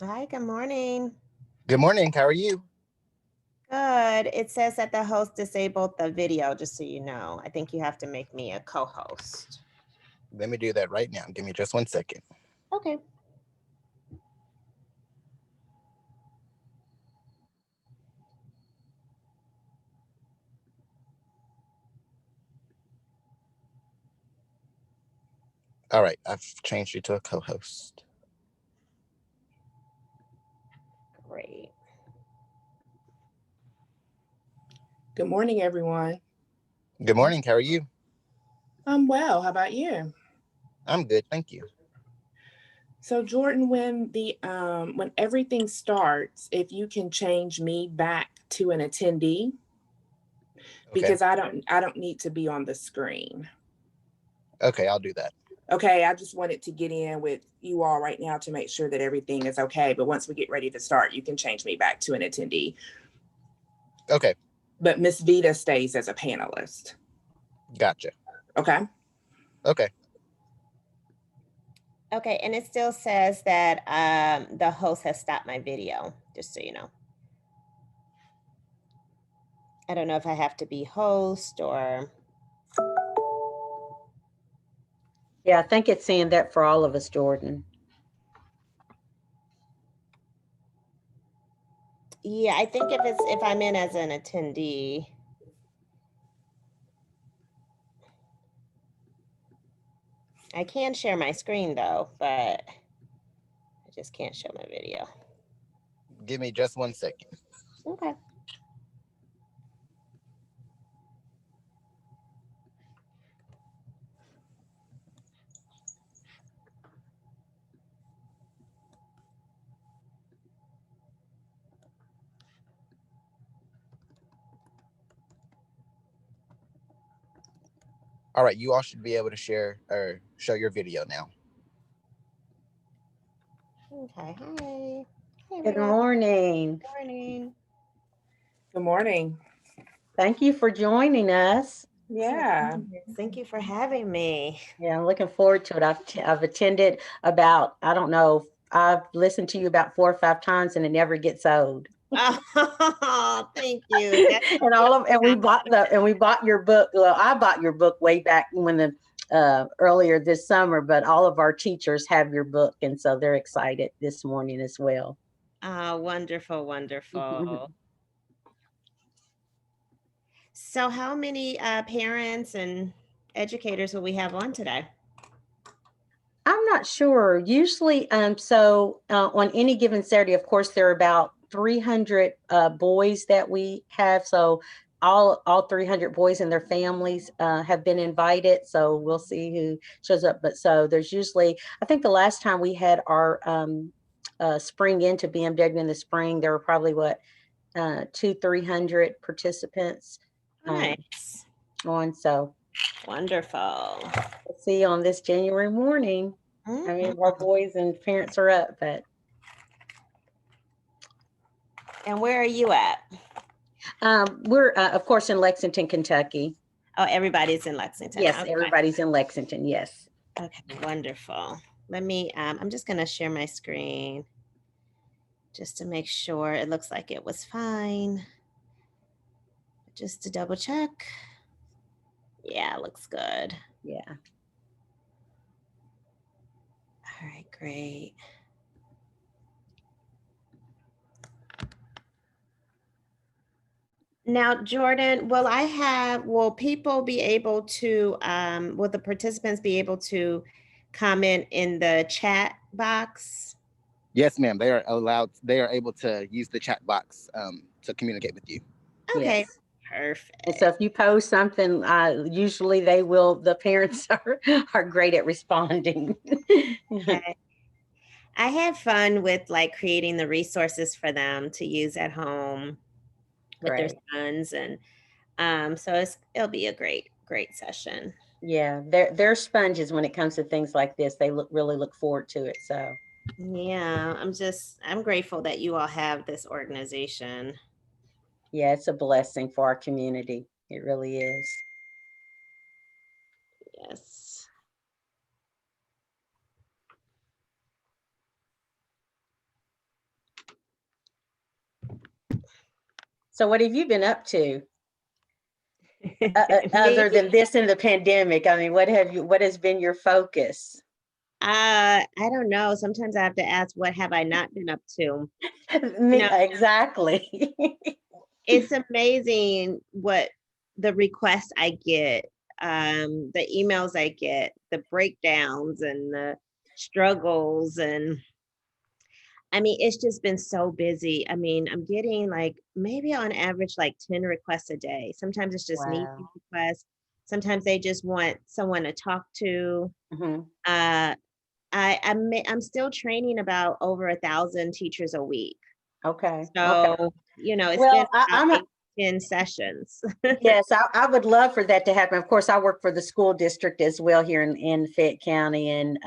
Hi, good morning. Good morning. How are you? Good. It says that the host disabled the video, just so you know. I think you have to make me a co-host. Let me do that right now. Give me just 1 second. Okay. All right, I've changed you to a co-host. Great. Good morning, everyone. Good morning. How are you? I'm well. How about you? I'm good, thank you. So, Jordan, when everything starts, if you can change me back to an attendee, Okay. because I don't need to be on the screen. Okay, I'll do that. Okay, I just wanted to get in with you all right now to make sure that everything is okay. But once we get ready to start, you can change me back to an attendee. Okay, But Miss Vita stays as a panelist. gotcha. Okay. Okay. Okay, and it still says that the host has stopped my video, just so you know. I don't know if I have to be host or... Yeah, I think it's saying that for all of us, Jordan. Yeah, I think if I'm in as an attendee. I can share my screen though, but I just can't show my video. Give me just 1 second. Okay. All right, you all should be able to share or show your video now. Okay. Hi. Hey Good everyone. morning. Good morning. Good morning. Thank you for joining us. Yeah. Thank you for having me. Yeah, I'm looking forward to it. I've attended about, I don't know, I've listened to you about 4 or 5 times and it never gets old. Oh, thank you. That's And we bought your book. Well, I bought your book way back when the earlier this summer, but all of our teachers have your book and so they're excited this morning as well. wonderful, wonderful. So, how many parents and educators will we have on today? I'm not sure. Usually, on any given Saturday, of course, there are about 300 boys that we have. So all 300 boys and their families have been invited. So we'll see who shows up. But so there's usually, I think the last time we had our spring into BMW in the spring, there were probably two, 300 participants Nice. on. So Wonderful. we'll see on this January morning. I Mhm. mean, our boys and parents are up, but And where are you at? we're, of course, in Lexington, Kentucky. Oh, everybody's in Lexington. Yes, Okay. everybody's in Lexington. Yes. Okay, wonderful. Let me, I'm just going to share my screen just to make sure it looks like it was fine. Just to double check. Yeah, it looks good. Yeah. All right, great. Now, Jordan, will people be able to, will the participants be able to comment in the chat box? Yes, ma'am. They are allowed. They are able to use the chat box to communicate with you. Okay, Yes. And so perfect. if you post something, usually the parents are great at responding. Okay. I have fun with like creating the resources for them to use at home with their Right. sons, and so it'll be a great session. Yeah. They're sponges when it comes to things like this. They really look forward to it. So Yeah, I'm grateful that you all have this organization. yeah, it's a blessing for our community. It really is. Yes. So what have you been up to Me? other than this and the pandemic? I mean, what has been your focus? I don't know. Sometimes I have to ask, what have I not been up to? Me, know, exactly. it's amazing what the requests I get, the emails I get, the breakdowns and the struggles. And I mean, it's just been so busy. I mean, I'm getting like maybe on average like 10 requests a day. Sometimes it's just need Wow. requests. Sometimes they just want someone to talk to. Mhm. I'm still training about over 1,000 teachers a week. Okay. Okay. So, it's been Well, about I'm 10 sessions. yes, I would love for that to happen. Of course, I work for the school district as well here in Fayette County, and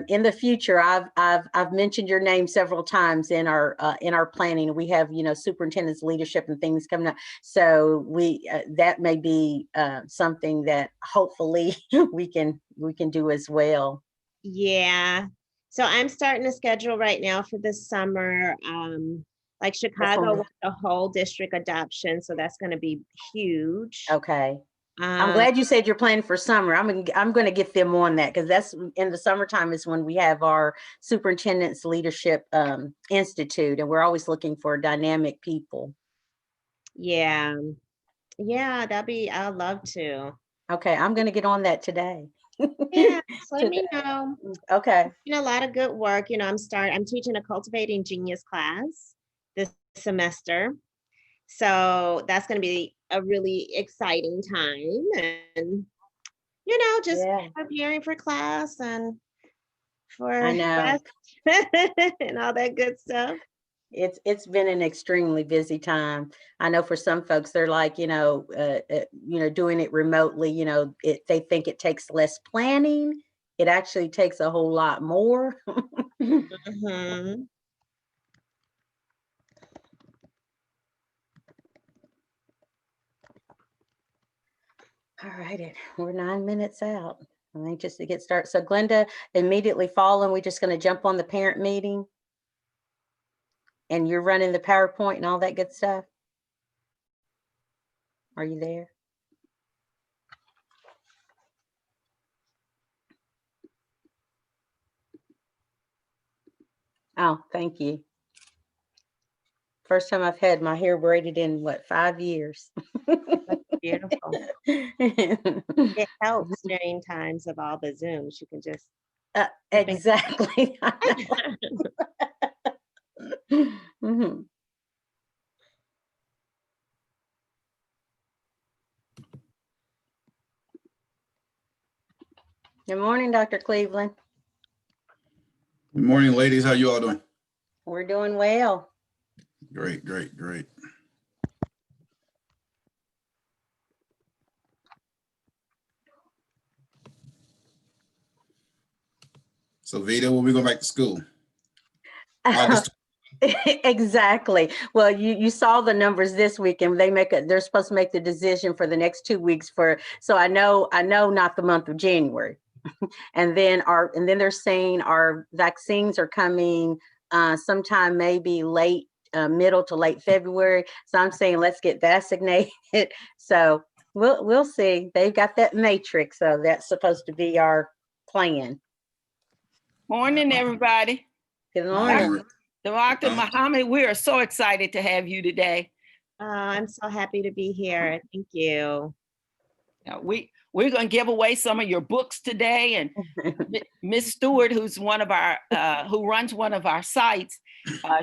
in the future, I've mentioned your name several times in our planning. We have superintendent's leadership and things coming up, so we that may be something that hopefully we can do as well. Yeah. So I'm starting to schedule right now for this summer. Like That's Chicago wonderful. wants a whole district adoption, so that's going to be huge. Okay. I'm Um, glad you said you're planning for summer. I'm going to get them on that because that's in the summertime is when we have our superintendent's leadership institute, and we're always looking for dynamic people. yeah. Yeah, I'd love to. Okay, I'm going to get on that today. Yeah, just let Today. me know. Okay. A lot of good work. I'm teaching a cultivating genius class this semester. So that's going to be a really exciting time. And, just Yeah, preparing for class and I for know. rest and all that good stuff. It's been an extremely busy time. I know for some folks, they're like, doing it remotely. They think it takes less planning. It actually takes a whole lot more. Mhm. All righty, we're 9 minutes out. I think just to get started. So Glenda, immediately following, we're just going to jump on the parent meeting. And you're running the PowerPoint and all that good stuff. Are you there? Oh, thank you. First time I've had my hair braided in what, 5 years. That's beautiful. It helps during times of all the Zooms. You can just Exactly. Mhm. Good morning, Dr. Cleveland. Good morning, ladies. How you all doing? We're doing well. Great, great, great. So Vita, when we go back to school? August. Exactly. Well, you saw the numbers this week, and they're supposed to make the decision for the next 2 weeks so I know not the month of January. and then they're saying our vaccines are coming sometime maybe late middle to late February. So I'm saying let's get vaccinated. So we'll see. They've got that matrix, so that's supposed to be our plan. Morning, everybody. Good morning. Dr. Muhammad, we are so excited to have you today. I'm so happy to be here. Thank you. We're going to give away some of your books today, and Miss Stewart, who's who runs one of our sites,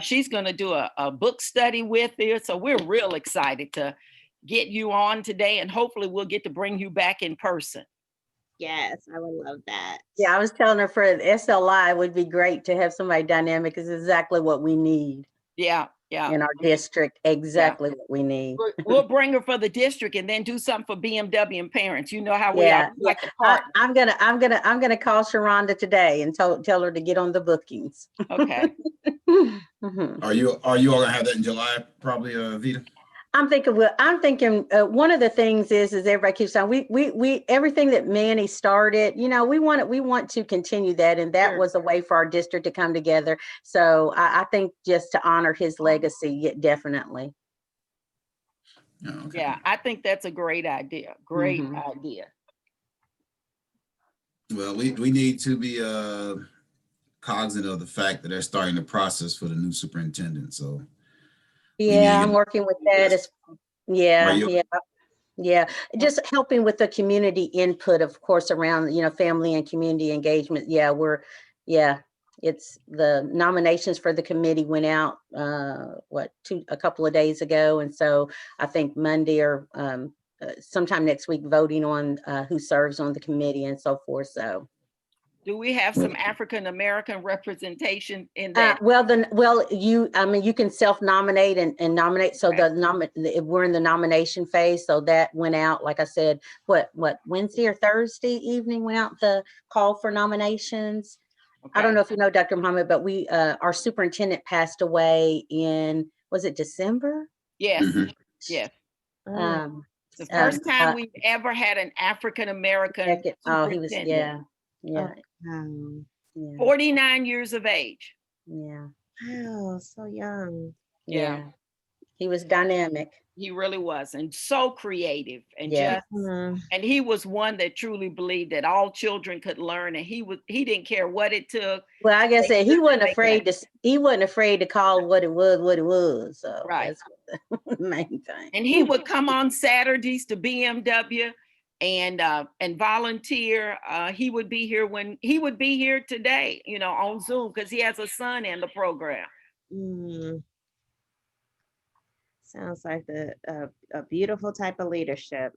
she's going to do a book study with you. So we're real excited to get you on today, and hopefully we'll get to bring you back in person. Yes, I would love that. Yeah, I was telling her for SLI, it would be great to have somebody dynamic. Is exactly what we need. Yeah. In our district, exactly what we need. We'll bring her for the district and then do something for BMW and parents. You know how we are. We like to partner. I'm gonna call Sharonda today and tell her to get on the bookings. Okay. Mm-hmm. Are you all gonna have that in July? Probably, Vita. I'm thinking one of the things is everybody keeps saying we everything that Manny started, we want to continue that, and that was a way for our district to come together. So I think just to honor his legacy, definitely. Oh, okay. Yeah, I think that's a great idea. Great Mhm. idea. Well, we need to be cognizant of the fact that they're starting the process for the new superintendent. So we need Yeah, to I'm get. working with that. Are Yeah, you? yeah. Yeah, just helping with the community input, of course, around, family and community engagement. Yeah, it's the nominations for the committee went out, a couple of days ago. And so I think Monday or sometime next week, voting on who serves on the committee and so forth. So. Do we have some African American representation in that? You can self-nominate and nominate. So Okay. we're in the nomination phase. So that went out, like I said, what Wednesday or Thursday evening went out the call for nominations. I don't Okay. know if you know, Dr. Muhammad, but our superintendent passed away was it December? Yes, Mhm. yes. Oh, Um, The um, first time we've ever had an African American he was, superintendent, yeah, wow. yeah, 49 years of age. yeah, Wow, so young. Yeah, yeah. He was dynamic. he really was, and so creative, and Yeah. just, Mhm. and he was one that truly believed that all children could learn, and he didn't care what it took. Well, like I said, he Just wasn't make it afraid to. He wasn't afraid to call what it was. So right. that's the main thing. And he would come on Saturdays to BMW and volunteer. He would be here today, on Zoom, because he has a son in the program. Mm. Sounds like a beautiful type of leadership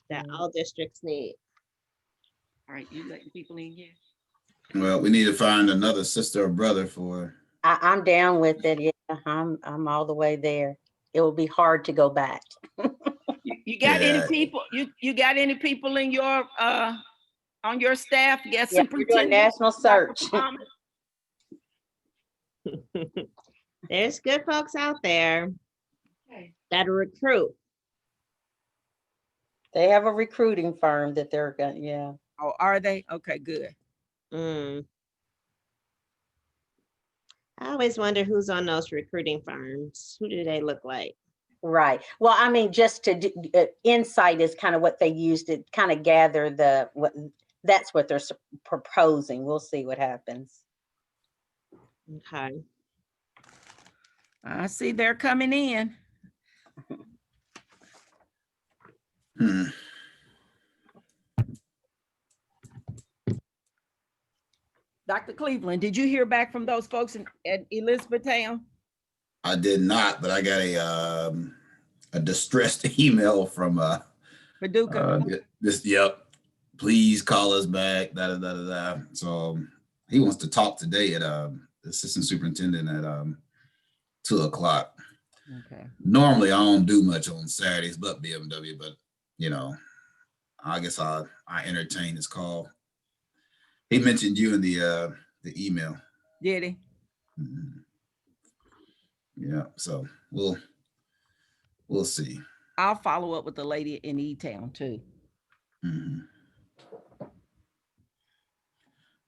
that Yeah. all districts need. All right, you letting people in here? Well, we need to find another sister or brother for. I'm down with it. Yeah, I'm all the way there. It will be hard to go back. You got any Yeah. people? You got any people in your on your staff? You got Yeah, we're doing superintendent, national Dr. search. Muhammad? There's good folks out there Okay. that recruit. They have a recruiting firm that they're going. Yeah. Oh, are they? Okay, good. Mm. I always wonder who's on those recruiting firms. Who do they look like? Right. Well, I mean, just to insight is kind of what they use to kind of gather that's what they're proposing. We'll see what happens. Okay. I see they're coming in. Hmm. Dr. Cleveland, did you hear back from those folks at Elizabethtown? I did not, but I got a distressed email from Paducah? this. Yep. Please call us back. Da da da da da. So he wants to talk today at assistant superintendent at 2:00. Okay. Normally I don't do much on Saturdays but BMW, but I guess I entertain his call. He mentioned you in the email. Did he? Mm-hmm. Yeah, so we'll see. I'll follow up with the lady in E-Town too. Mm-hmm.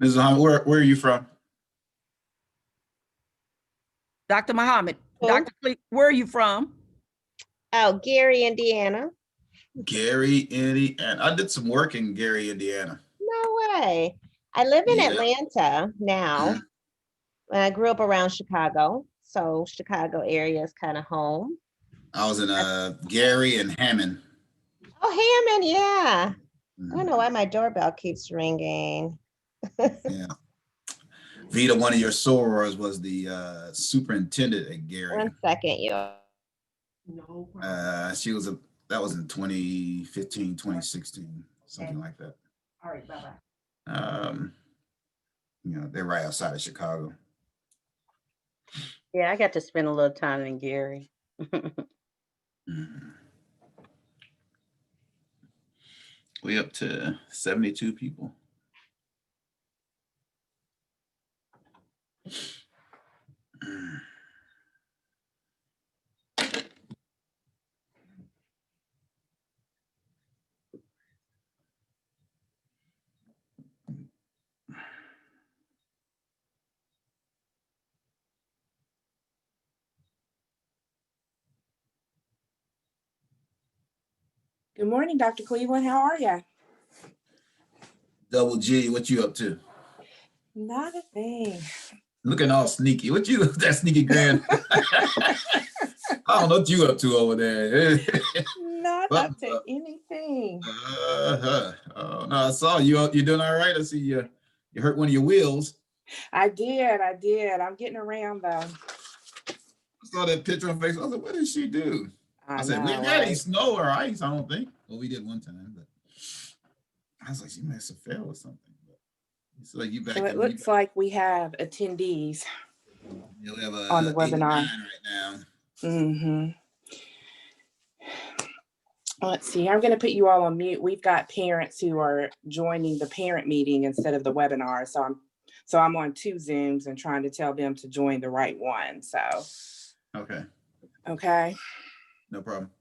Mrs. Muhammad, where are you from? Dr. Muhammad, Who? Dr. Where are you from? Oh, Gary, Indiana. Gary, Indiana. I did some work in Gary, Indiana. No way. I live in Yeah. Atlanta now. I grew up around Chicago, so Chicago area is kind of home. I was in Gary and Hammond. Oh, Hammond, yeah. I don't know why my doorbell keeps ringing. Yeah. Vita, one of your sorors, was the superintendent at Gary. 1 second, you. No. That was in 2015, 2016, something like that. All right, bye-bye. They're right outside of Chicago. Yeah, I got to spend a little time in Gary. Mm-hmm. We up to 72 people. Good morning, Dr. Cleveland. How are you? Double G, what you up to? Not a thing. Looking all sneaky. What you that sneaky grand? I don't know what you up to over there. Not up to anything. Oh no, I saw you. You doing all right? I see you. You hurt one of your wheels. I did. I'm getting around though. I saw that picture on Facebook. I was like, what did she do? I said, know, we didn't have any right? snow or ice, I don't think. Well, we did one time, but I was like, she must have fell or something. But it's like you back. So it looks like we have attendees You'll have on the webinar right now. Mm-hmm. Let's see. I'm going to put you all on mute. We've got parents who are joining the parent meeting instead of the webinar. So I'm on 2 Zooms and trying to tell them to join the right one. So okay. No problem.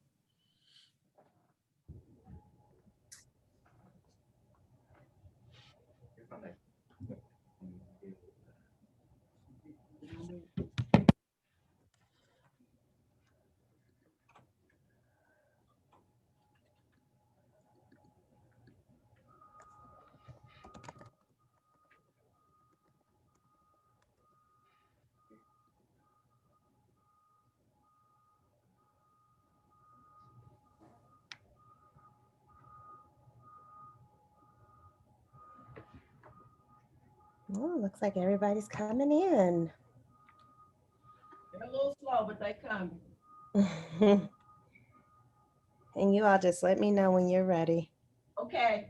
Oh, looks like everybody's coming in. They're a little slow, but they come. And you all just let me know when you're ready. Okay.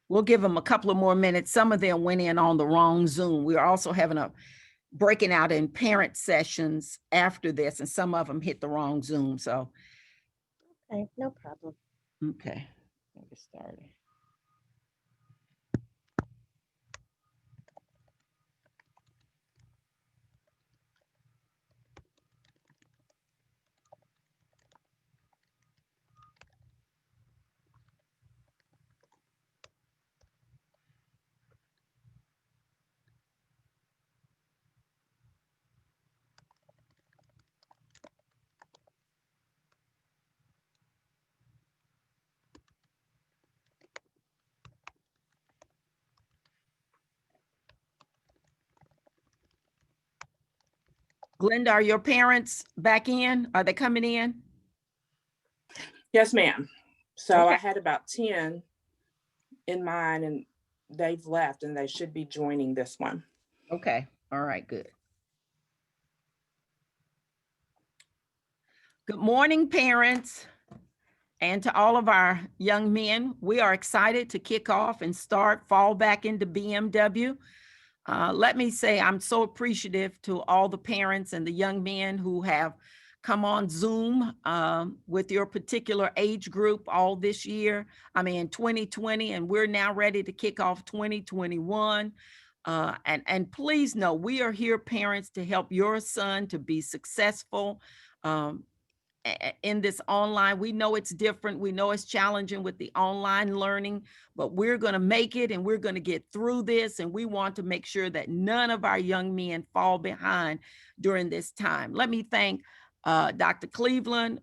We'll give them a couple of more minutes. Some of them went in on the wrong Zoom. We're also having a breaking out in parent sessions after this, and some of them hit the wrong Zoom. So, Okay, no problem. okay, let get started. Glenda, are your parents back in? Are they coming in? Yes, ma'am. So Okay. I had about 10 in mind and they've left and they should be joining this one. Okay. All right, good. Good morning, parents. And to all of our young men, we are excited to kick off and start fall back into BMW. Let me say I'm so appreciative to all the parents and the young men who have come on Zoom with your particular age group all this year. I mean, 2020, and we're now ready to kick off 2021. And please know, we are here, parents, to help your son to be successful in this online. We know it's different. We know it's challenging with the online learning, but we're going to make it and we're going to get through this. And we want to make sure that none of our young men fall behind during this time. Let me thank Dr. Cleveland,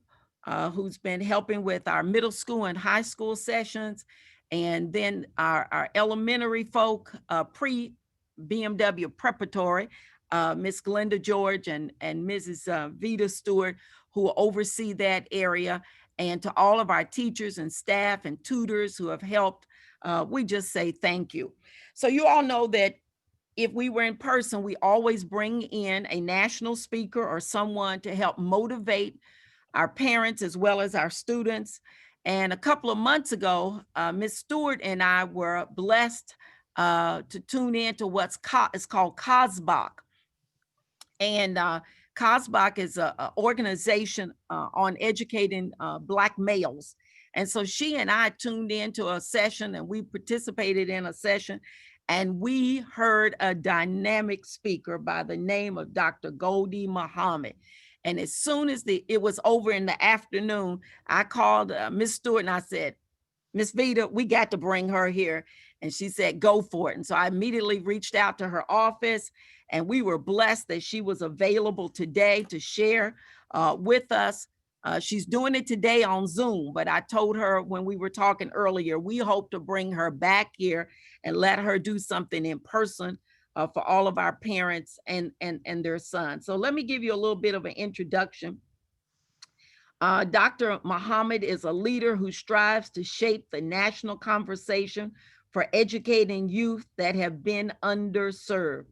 who's been helping with our middle school and high school sessions, and then our elementary folk, pre-BMW preparatory, Miss Glenda George and Mrs. Vita Stewart, who oversee that area, and to all of our teachers and staff and tutors who have helped. We just say thank you. So you all know that if we were in person, we always bring in a national speaker or someone to help motivate our parents as well as our students. And a couple of months ago, Ms. Stewart and I were blessed to tune in to what's called COSBOC. And COSBOC is an organization on educating Black males. And so she and I tuned into a session, and we participated in a session, and we heard a dynamic speaker by the name of Dr. Goldie Muhammad. And as soon as it was over in the afternoon, I called Miss Stewart and I said, Miss Vita, we got to bring her here. And she said, go for it. And so I immediately reached out to her office, and we were blessed that she was available today to share with us. She's doing it today on Zoom, but I told her when we were talking earlier, we hope to bring her back here and let her do something in person for all of our parents and their sons. So let me give you a little bit of an introduction. Dr. Muhammad is a leader who strives to shape the national conversation for educating youth that have been underserved.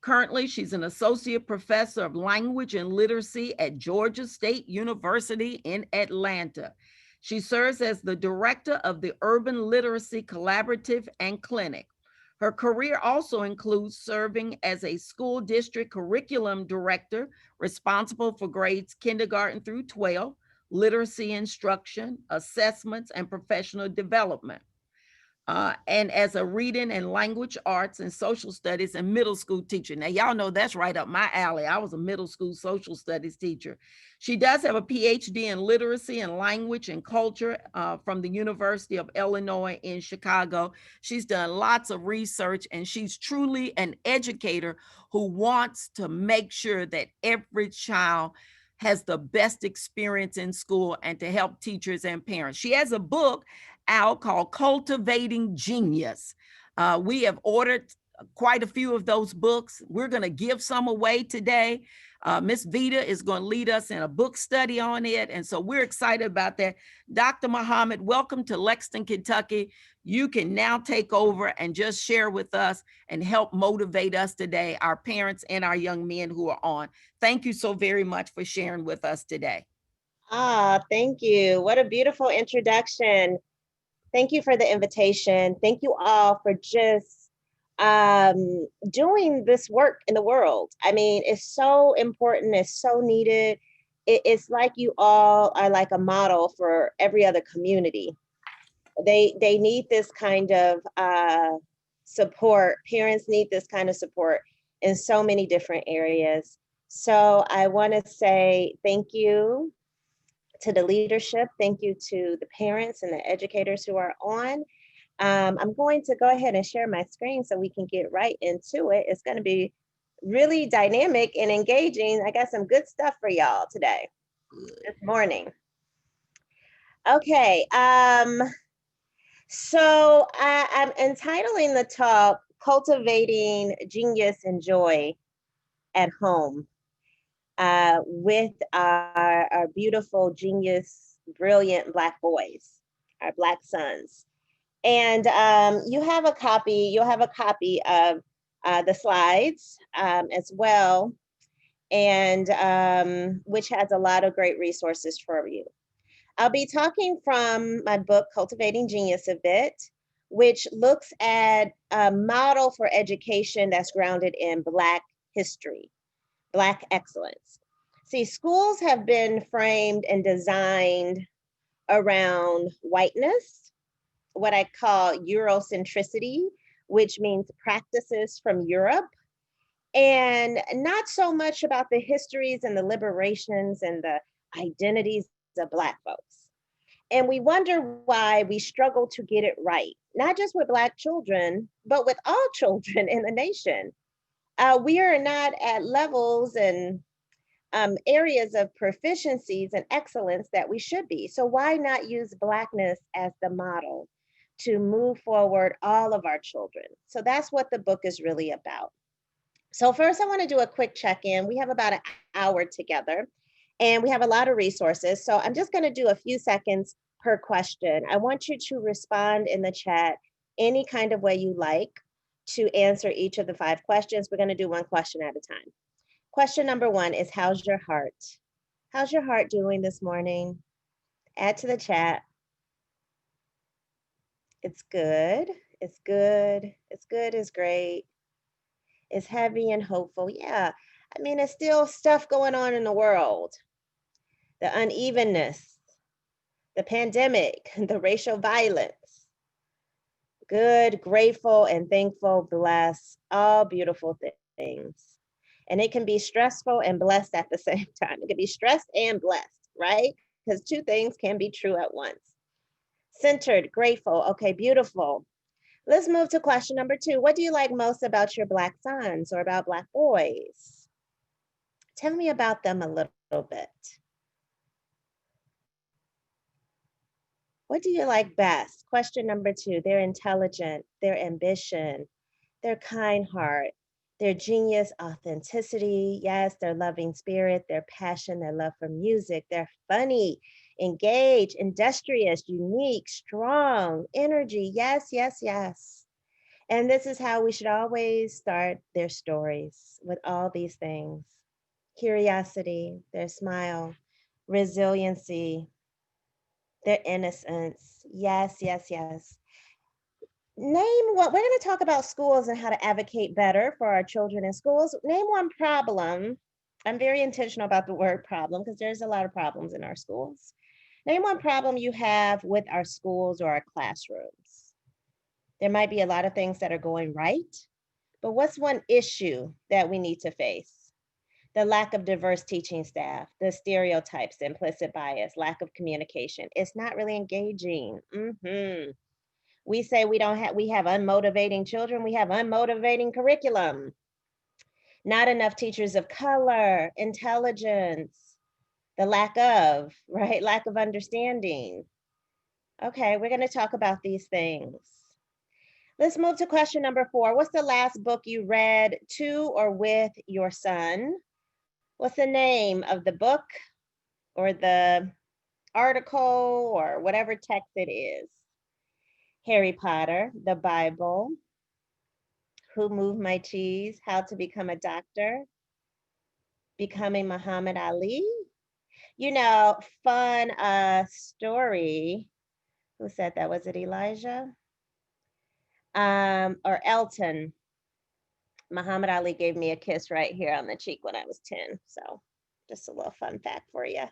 Currently, she's an associate professor of language and literacy at Georgia State University in Atlanta. She serves as the director of the Urban Literacy Collaborative and Clinic. Her career also includes serving as a school district curriculum director responsible for grades kindergarten through 12, literacy instruction, assessments, and professional development. And as a reading and language arts and social studies and middle school teacher. Now, y'all know that's right up my alley. I was a middle school social studies teacher. She does have a PhD in literacy and language and culture from the University of Illinois in Chicago. She's done lots of research, and she's truly an educator who wants to make sure that every child has the best experience in school and to help teachers and parents. She has a book out called Cultivating Genius. We have ordered quite a few of those books. We're going to give some away today. Miss Vita is going to lead us in a book study on it. And so we're excited about that. Dr. Muhammad, welcome to Lexington, Kentucky. You can now take over and just share with us and help motivate us today, our parents and our young men who are on. Thank you so very much for sharing with us today. Thank you. What a beautiful introduction. Thank you for the invitation. Thank you all for just doing this work in the world. I mean, it's so important. It's so needed. It's like you all are like a model for every other community. They need this kind of support. Parents need this kind of support in so many different areas. So I want to say thank you to the leadership. Thank you to the parents and the educators who are on. I'm going to go ahead and share my screen so we can get right into it. It's going to be really dynamic and engaging. I got some good stuff for y'all today, this morning. Okay, so I'm entitling the talk, Cultivating Genius and Joy at Home. With our beautiful, genius, brilliant Black boys, our Black sons. And you'll have a copy of the slides as well, and which has a lot of great resources for you. I'll be talking from my book, Cultivating Genius, a bit, which looks at a model for education that's grounded in Black history, Black excellence. See, schools have been framed and designed around whiteness, what I call Eurocentricity, which means practices from Europe, and not so much about the histories and the liberations and the identities of Black folks. And we wonder why we struggle to get it right, not just with Black children, but with all children in the nation. We are not at levels and areas of proficiencies and excellence that we should be. So why not use Blackness as the model to move forward all of our children? So that's what the book is really about. So first I wanna do a quick check-in. We have about an hour together and we have a lot of resources. So I'm just gonna do a few seconds per question. I want you to respond in the chat any kind of way you like to answer each of the 5 questions. We're gonna do one question at a time. Question number 1 is, how's your heart? How's your heart doing this morning? Add to the chat. It's good. It's good. It's good. It's great. It's heavy and hopeful. Yeah. I mean, it's still stuff going on in the world. The unevenness, the pandemic, the racial violence. Good, grateful, and thankful, blessed, all beautiful things. And it can be stressful and blessed at the same time. It can be stressed and blessed, right? Because 2 things can be true at once. Centered, grateful, okay, beautiful. Let's move to question number 2. What do you like most about your Black sons or about Black boys? Tell me about them a little bit. What do you like best? Question number 2, their intelligence, their ambition, their kind heart, their genius, authenticity, yes, their loving spirit, their passion, their love for music, they're funny, engaged, industrious, unique, strong, energy, yes, yes, yes. And this is how we should always start their stories, with all these things. Curiosity, their smile, resiliency, their innocence, yes, yes, yes. Name what we're going to talk about schools and how to advocate better for our children in schools. Name one problem. I'm very intentional about the word problem because there's a lot of problems in our schools. Name one problem you have with our schools or our classrooms. There might be a lot of things that are going right, but what's one issue that we need to face? The lack of diverse teaching staff, the stereotypes, the implicit bias, lack of communication. It's not really engaging. We say we have unmotivating children, we have unmotivating curriculum. Not enough teachers of color, intelligence, the lack of, right? Lack of understanding. Okay, we're gonna talk about these things. Let's move to question number 4. What's the last book you read to or with your son? What's the name of the book or the article or whatever text it is? Harry Potter, the Bible, Who Moved My Cheese, How to Become a Doctor, Becoming Muhammad Ali. You know, fun story. Who said that? Was it Elijah? Or Elton? Muhammad Ali gave me a kiss right here on the cheek when I was 10. So just a little fun fact for you.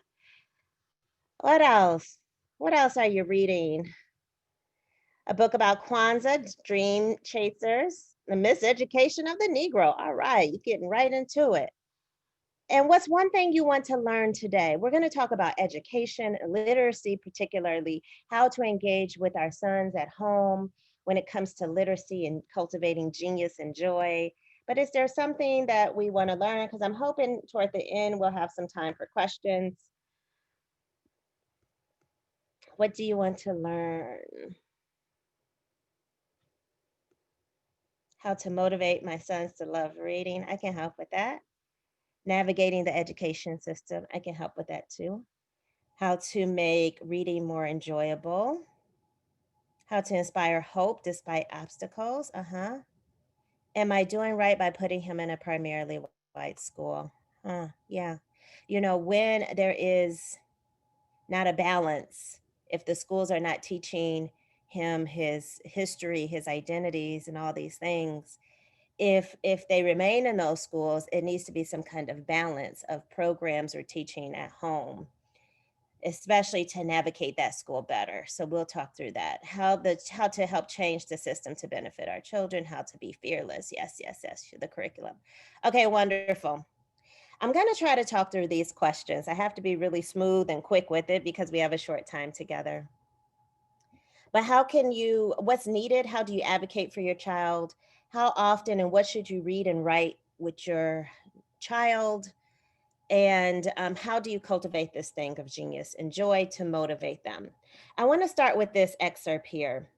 What else? What else are you reading? A book about Kwanzaa, Dream Chasers, the Miseducation of the Negro. All right, you're getting right into it. And what's one thing you want to learn today? We're going to talk about education, literacy, particularly how to engage with our sons at home when it comes to literacy and cultivating genius and joy. But is there something that we want to learn? Because I'm hoping toward the end, we'll have some time for questions. What do you want to learn? How to motivate my sons to love reading. I can help with that. Navigating the education system. I can help with that too. How to make reading more enjoyable. How to inspire hope despite obstacles. Am I doing right by putting him in a primarily white school? Yeah. You know, when there is not a balance, if the schools are not teaching him his history, his identities, and all these things, if they remain in those schools, it needs to be some kind of balance of programs or teaching at home, especially to navigate that school better. So we'll talk through that. How to help change the system to benefit our children, how to be fearless. Yes, the curriculum. Okay, wonderful. I'm going to try to talk through these questions. I have to be really smooth and quick with it because we have a short time together. But what's needed? How do you advocate for your child? How often and what should you read and write with your child? And how do you cultivate this thing of genius and joy to motivate them? I want to start with this excerpt here.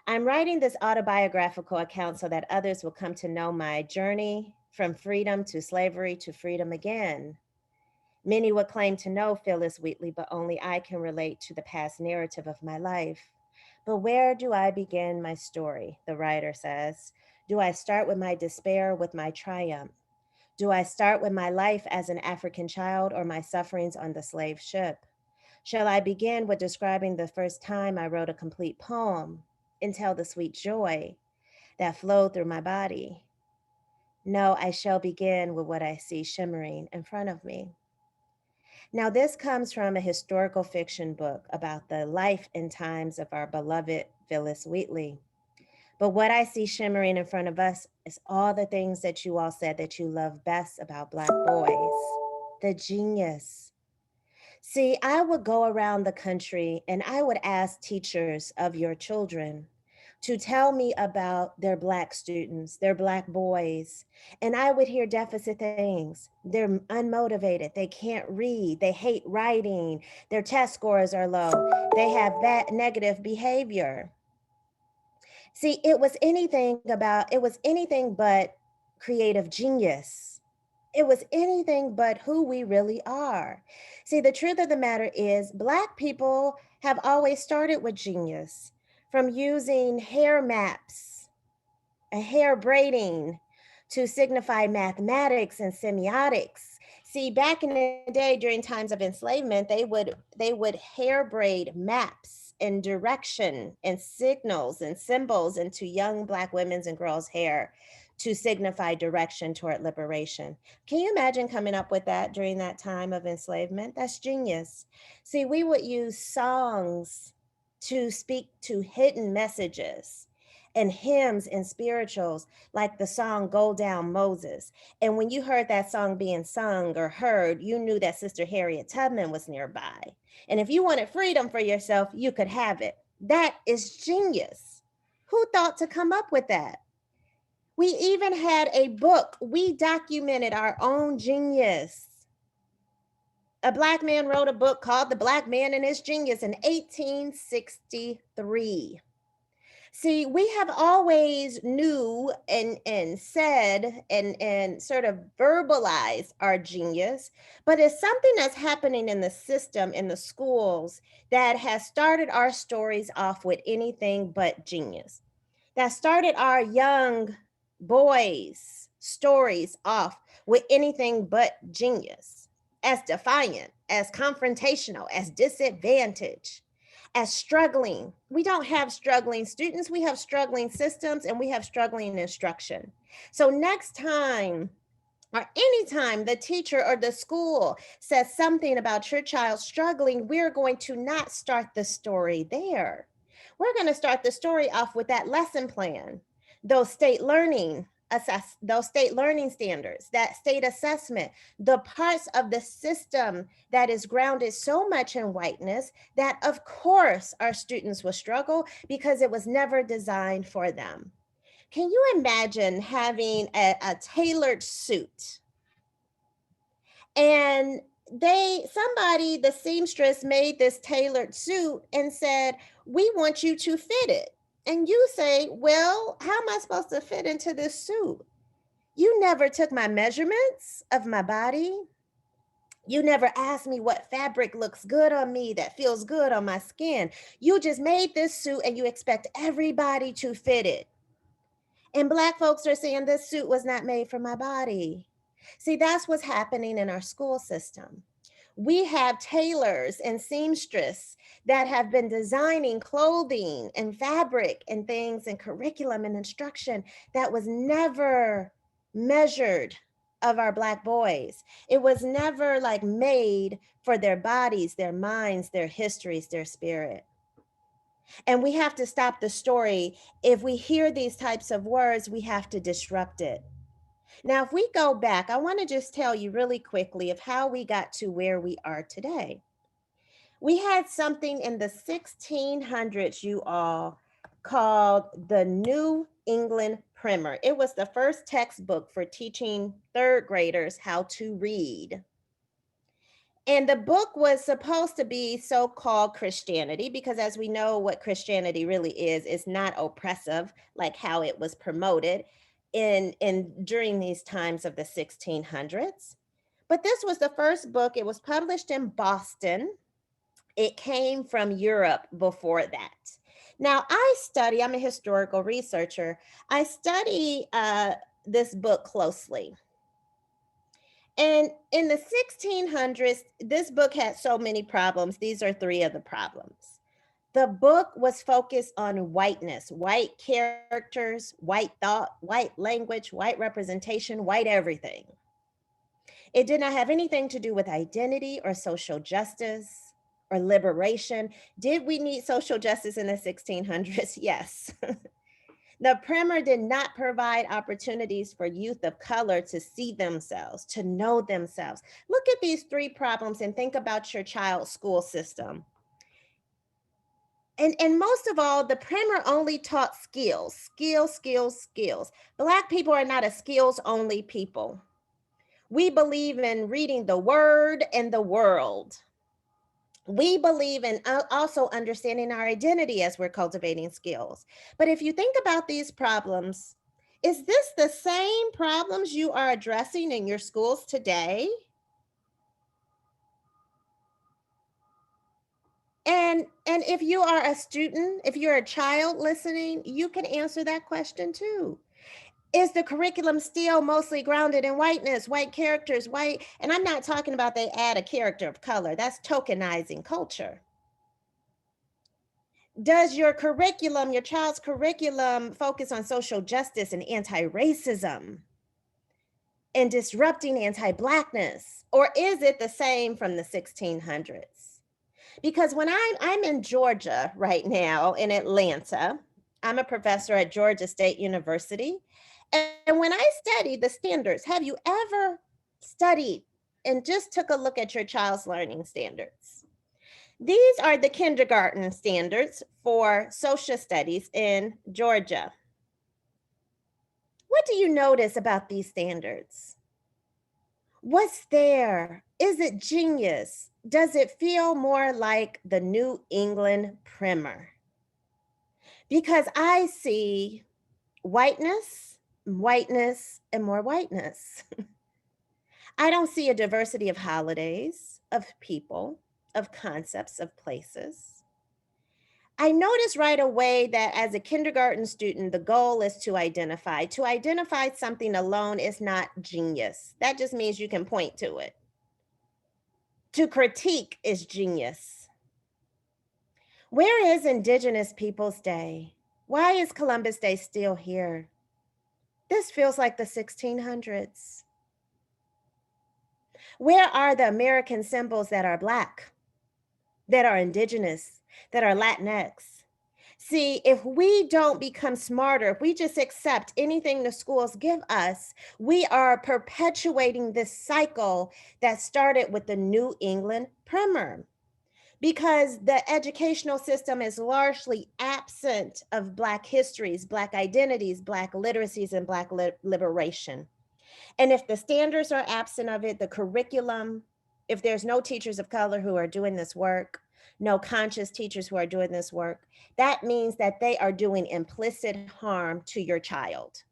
I'm writing this autobiographical account so that others will come to know my journey from freedom to slavery to freedom again. Many would claim to know Phyllis Wheatley, but only I can relate to the past narrative of my life. But where do I begin my story? The writer says. Do I start with my despair, with my triumph? Do I start with my life as an African child or my sufferings on the slave ship? Shall I begin with describing the first time I wrote a complete poem and tell the sweet joy that flowed through my body? No, I shall begin with what I see shimmering in front of me. Now, this comes from a historical fiction book about the life and times of our beloved Phyllis Wheatley. But what I see shimmering in front of us is all the things that you all said that you love best about Black boys. The genius. See, I would go around the country and I would ask teachers of your children to tell me about their Black students, their Black boys. And I would hear deficit things. They're unmotivated. They can't read. They hate writing. Their test scores are low. They have bad negative behavior. See, it was anything but creative genius. It was anything but who we really are. See, the truth of the matter is, Black people have always started with genius, from using hair maps, a hair braiding to signify mathematics and semiotics. See, back in the day during times of enslavement, they would hair braid maps and direction and signals and symbols into young Black women's and girls' hair to signify direction toward liberation. Can you imagine coming up with that during that time of enslavement? That's genius. See, we would use songs to speak to hidden messages and hymns and spirituals like the song Go Down Moses. And when you heard that song being sung or heard, you knew that Sister Harriet Tubman was nearby. And if you wanted freedom for yourself, you could have it. That is genius. Who thought to come up with that? We even had a book. We documented our own genius. A Black man wrote a book called The Black Man and His Genius in 1863. See, we have always knew and said and sort of verbalized our genius, but it's something that's happening in the system, in the schools, that has started our stories off with anything but genius. That started our young boys' stories off with anything but genius, as defiant, as confrontational, as disadvantaged, as struggling. We don't have struggling students, we have struggling systems, and we have struggling instruction. So next time, or anytime the teacher or the school says something about your child struggling, we're going to not start the story there. We're going to start the story off with that lesson plan, those state learning standards, that state assessment, the parts of the system that is grounded so much in whiteness that of course our students will struggle because it was never designed for them. Can you imagine having a tailored suit and the seamstress made this tailored suit and said, we want you to fit it. And you say, well, how am I supposed to fit into this suit? You never took my measurements of my body. You never asked me what fabric looks good on me, that feels good on my skin. You just made this suit and you expect everybody to fit it. And Black folks are saying this suit was not made for my body. See, that's what's happening in our school system. We have tailors and seamstresses that have been designing clothing and fabric and things and curriculum and instruction that was never measured of our Black boys. It was never like made for their bodies, their minds, their histories, their spirit. And we have to stop the story. If we hear these types of words, we have to disrupt it. Now, if we go back, I want to just tell you really quickly of how we got to where we are today. We had something in the 1600s, you all, called the New England Primer. It was the first textbook for teaching third graders how to read. And the book was supposed to be so-called Christianity, because as we know what Christianity really is not oppressive like how it was promoted in during these times of the 1600s. But this was the first book. It was published in Boston. It came from Europe before that. Now, I'm a historical researcher. I study this book closely. And in the 1600s, this book had so many problems. These are three of the problems. The book was focused on whiteness, white characters, white thought, white language, white representation, white everything. It did not have anything to do with identity or social justice or liberation. Did we need social justice in the 1600s? Yes. The primer did not provide opportunities for youth of color to see themselves, to know themselves. Look at these three problems and think about your child's school system. And most of all, the primer only taught skills, skills, skills, skills. Black people are not a skills only people. We believe in reading the word and the world. We believe in also understanding our identity as we're cultivating skills. But if you think about these problems, is this the same problems you are addressing in your schools today? And if you are a student, if you're a child listening, you can answer that question too. Is the curriculum still mostly grounded in whiteness, white characters, white? And I'm not talking about they add a character of color. That's tokenizing culture. Does your curriculum, your child's curriculum, focus on social justice and anti-racism and disrupting anti-Blackness? Or is it the same from the 1600s? Because when I'm in Georgia right now, in Atlanta, I'm a professor at Georgia State University. And when I study the standards, have you ever studied and just took a look at your child's learning standards? These are the kindergarten standards for social studies in Georgia. What do you notice about these standards? What's there? Is it genius? Does it feel more like the New England Primer? Because I see whiteness, whiteness, and more whiteness. I don't see a diversity of holidays, of people, of concepts, of places. I noticed right away that as a kindergarten student, the goal is to identify. To identify something alone is not genius. That just means you can point to it. To critique is genius. Where is Indigenous Peoples Day? Why is Columbus Day still here? This feels like the 1600s. Where are the American symbols that are Black, that are Indigenous, that are Latinx? See, if we don't become smarter, if we just accept anything the schools give us, we are perpetuating this cycle that started with the New England Primer. Because the educational system is largely absent of Black histories, Black identities, Black literacies, and Black liberation. And if the standards are absent of it, the curriculum, if there's no teachers of color who are doing this work, no conscious teachers who are doing this work, that means that they are doing implicit harm to your child.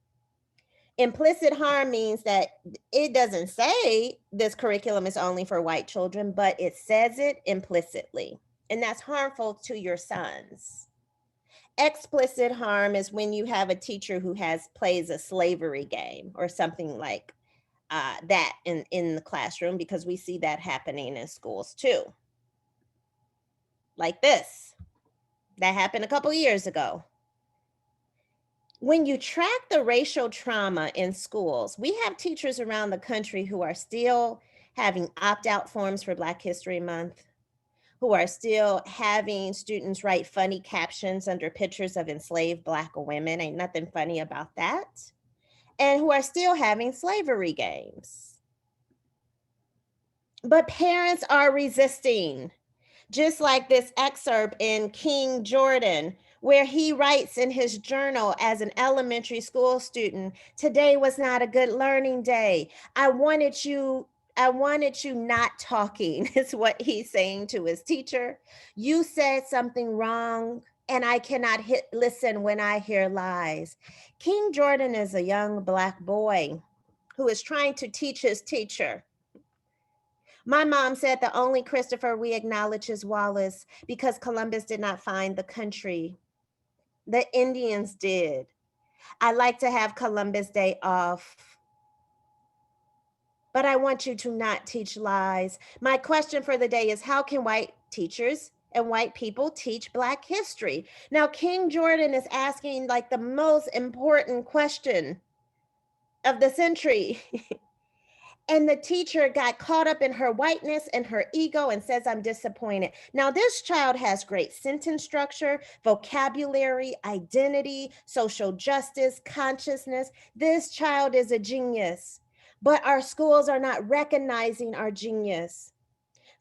Implicit harm means that it doesn't say this curriculum is only for white children, but it says it implicitly, and that's harmful to your sons. Explicit harm is when you have a teacher who plays a slavery game or something like that in the classroom, because we see that happening in schools too. Like this, that happened a couple years ago. When you track the racial trauma in schools, we have teachers around the country who are still having opt-out forms for Black History Month, who are still having students write funny captions under pictures of enslaved Black women. Ain't nothing funny about that. and who are still having slavery games. But parents are resisting, just like this excerpt in King Jordan, where he writes in his journal as an elementary school student, "Today was not a good learning day. I wanted you not talking," is what he's saying to his teacher. "You said something wrong, and I cannot listen when I hear lies." King Jordan is a young Black boy who is trying to teach his teacher. My mom said the only Christopher we acknowledge is Wallace because Columbus did not find the country. The Indians did. I like to have Columbus Day off, but I want you to not teach lies. My question for the day is, how can white teachers and white people teach Black history? Now, King Jordan is asking like the most important question of the century. And the teacher got caught up in her whiteness and her ego and says, "I'm disappointed." Now, this child has great sentence structure, vocabulary, identity, social justice, consciousness. This child is a genius, but our schools are not recognizing our genius.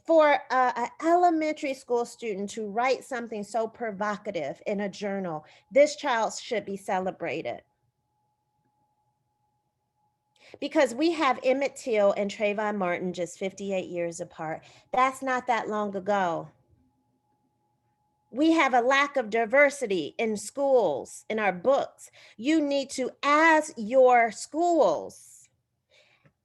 For an elementary school student to write something so provocative in a journal, this child should be celebrated. Because we have Emmett Till and Trayvon Martin just 58 years apart. That's not that long ago. We have a lack of diversity in schools, in our books. You need to ask your schools,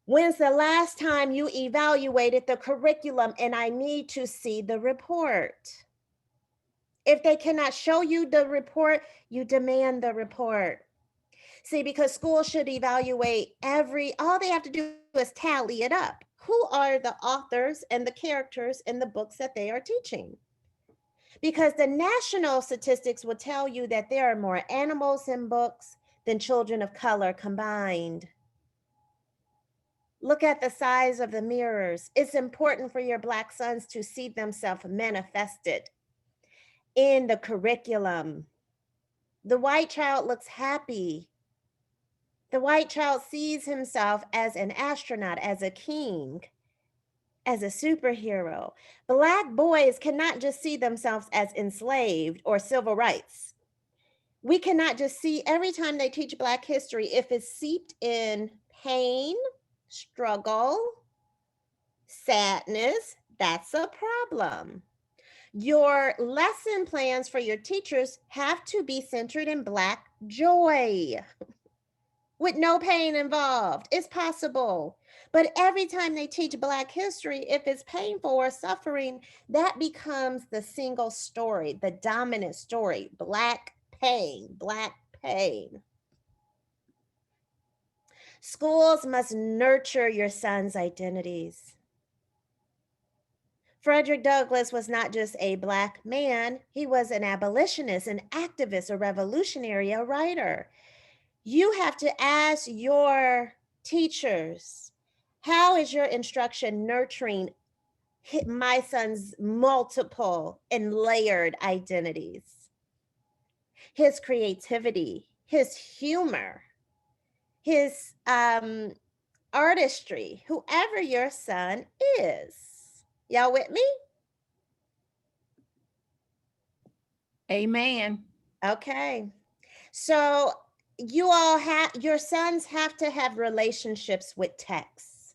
when's the last time you evaluated the curriculum? And I need to see the report. If they cannot show you the report, you demand the report. See, because schools should evaluate all they have to do is tally it up. Who are the authors and the characters in the books that they are teaching? Because the national statistics will tell you that there are more animals in books than children of color combined. Look at the size of the mirrors. It's important for your Black sons to see themselves manifested in the curriculum. The white child looks happy. The white child sees himself as an astronaut, as a king, as a superhero. Black boys cannot just see themselves as enslaved or civil rights. We cannot just see every time they teach Black history, if it's seeped in pain, struggle, sadness, that's a problem. Your lesson plans for your teachers have to be centered in Black joy, with no pain involved. It's possible. But every time they teach Black history, if it's painful or suffering, that becomes the single story, the dominant story. Black pain, Black pain. Schools must nurture your sons' identities. Frederick Douglass was not just a Black man, he was an abolitionist, an activist, a revolutionary, a writer. You have to ask your teachers, how is your instruction nurturing my son's multiple and layered identities? His creativity, his humor, his artistry, whoever your son is. Y'all with me? Amen. Okay. So your sons have to have relationships with texts.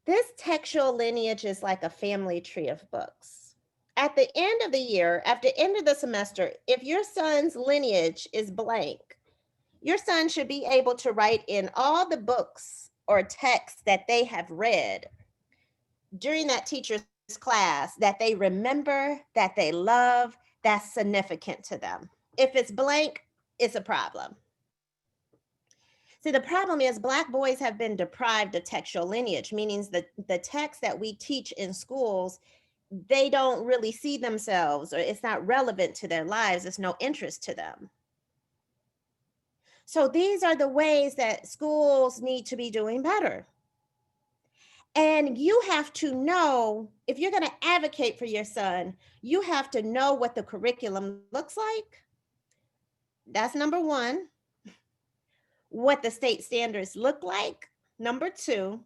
This textual lineage is like a family tree of books. At the end of the year, at the end of the semester, if your son's lineage is blank, your son should be able to write in all the books or texts that they have read during that teacher's class that they remember, that they love, that's significant to them. If it's blank, it's a problem. See, the problem is Black boys have been deprived of textual lineage, meaning the text that we teach in schools, they don't really see themselves, or it's not relevant to their lives. It's no interest to them. So these are the ways that schools need to be doing better. And you have to know, if you're going to advocate for your son, you have to know what the curriculum looks like. That's number one. what the state standards look like, number 2,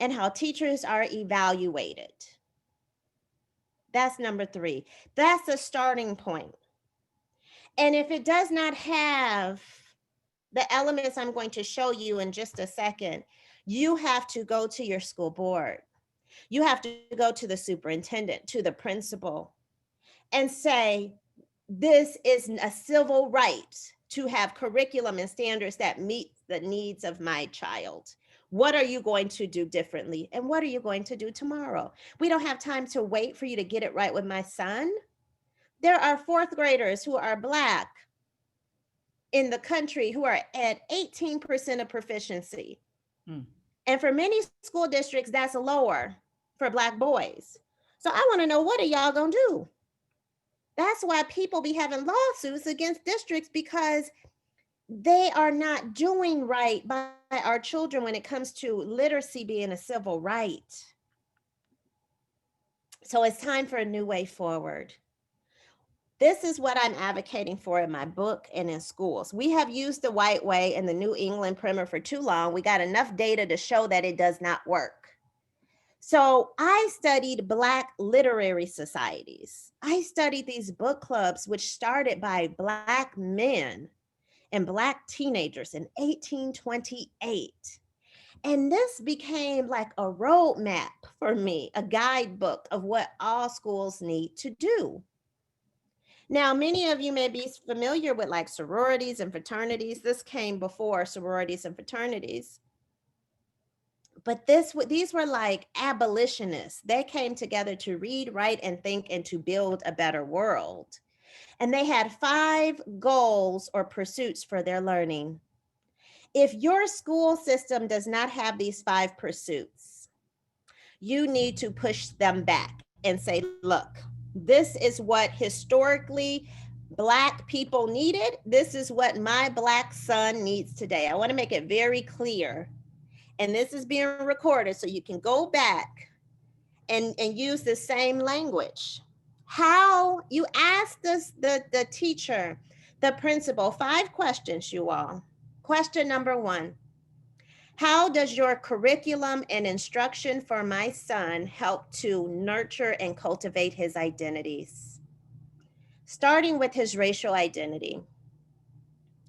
and how teachers are evaluated. That's number 3. That's a starting point. And if it does not have the elements I'm going to show you in just a second, you have to go to your school board. You have to go to the superintendent, to the principal, and say, this is a civil right to have curriculum and standards that meet the needs of my child. What are you going to do differently? And what are you going to do tomorrow? We don't have time to wait for you to get it right with my son. There are 4th graders who are Black in the country who are at 18% of proficiency. And for many school districts, that's lower for Black boys. So I want to know, what are y'all going to do? That's why people be having lawsuits against districts, because they are not doing right by our children when it comes to literacy being a civil right. So it's time for a new way forward. This is what I'm advocating for in my book and in schools. We have used the white way and the New England primer for too long. We got enough data to show that it does not work. So I studied Black literary societies. I studied these book clubs, which started by Black men and Black teenagers in 1828. And this became like a roadmap for me, a guidebook of what all schools need to do. Now, many of you may be familiar with like sororities and fraternities. This came before sororities and fraternities. But these were like abolitionists. They came together to read, write, and think, and to build a better world. And they had 5 goals or pursuits for their learning. If your school system does not have these 5 pursuits, you need to push them back and say, look, this is what historically Black people needed. This is what my Black son needs today. I want to make it very clear. And this is being recorded so you can go back and use the same language. How you ask the teacher, the principal, 5 questions, you all. Question number 1, how does your curriculum and instruction for my son help to nurture and cultivate his identities? Starting with his racial identity.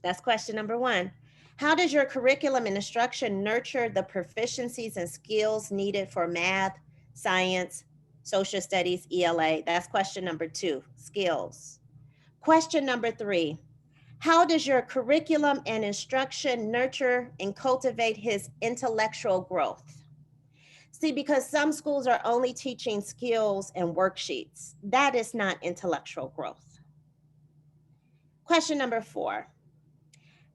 That's question number 1. How does your curriculum and instruction nurture the proficiencies and skills needed for math, science, social studies, ELA? That's question number 2, skills. Question number 3, how does your curriculum and instruction nurture and cultivate his intellectual growth? See, because some schools are only teaching skills and worksheets. That is not intellectual growth. Question number 4,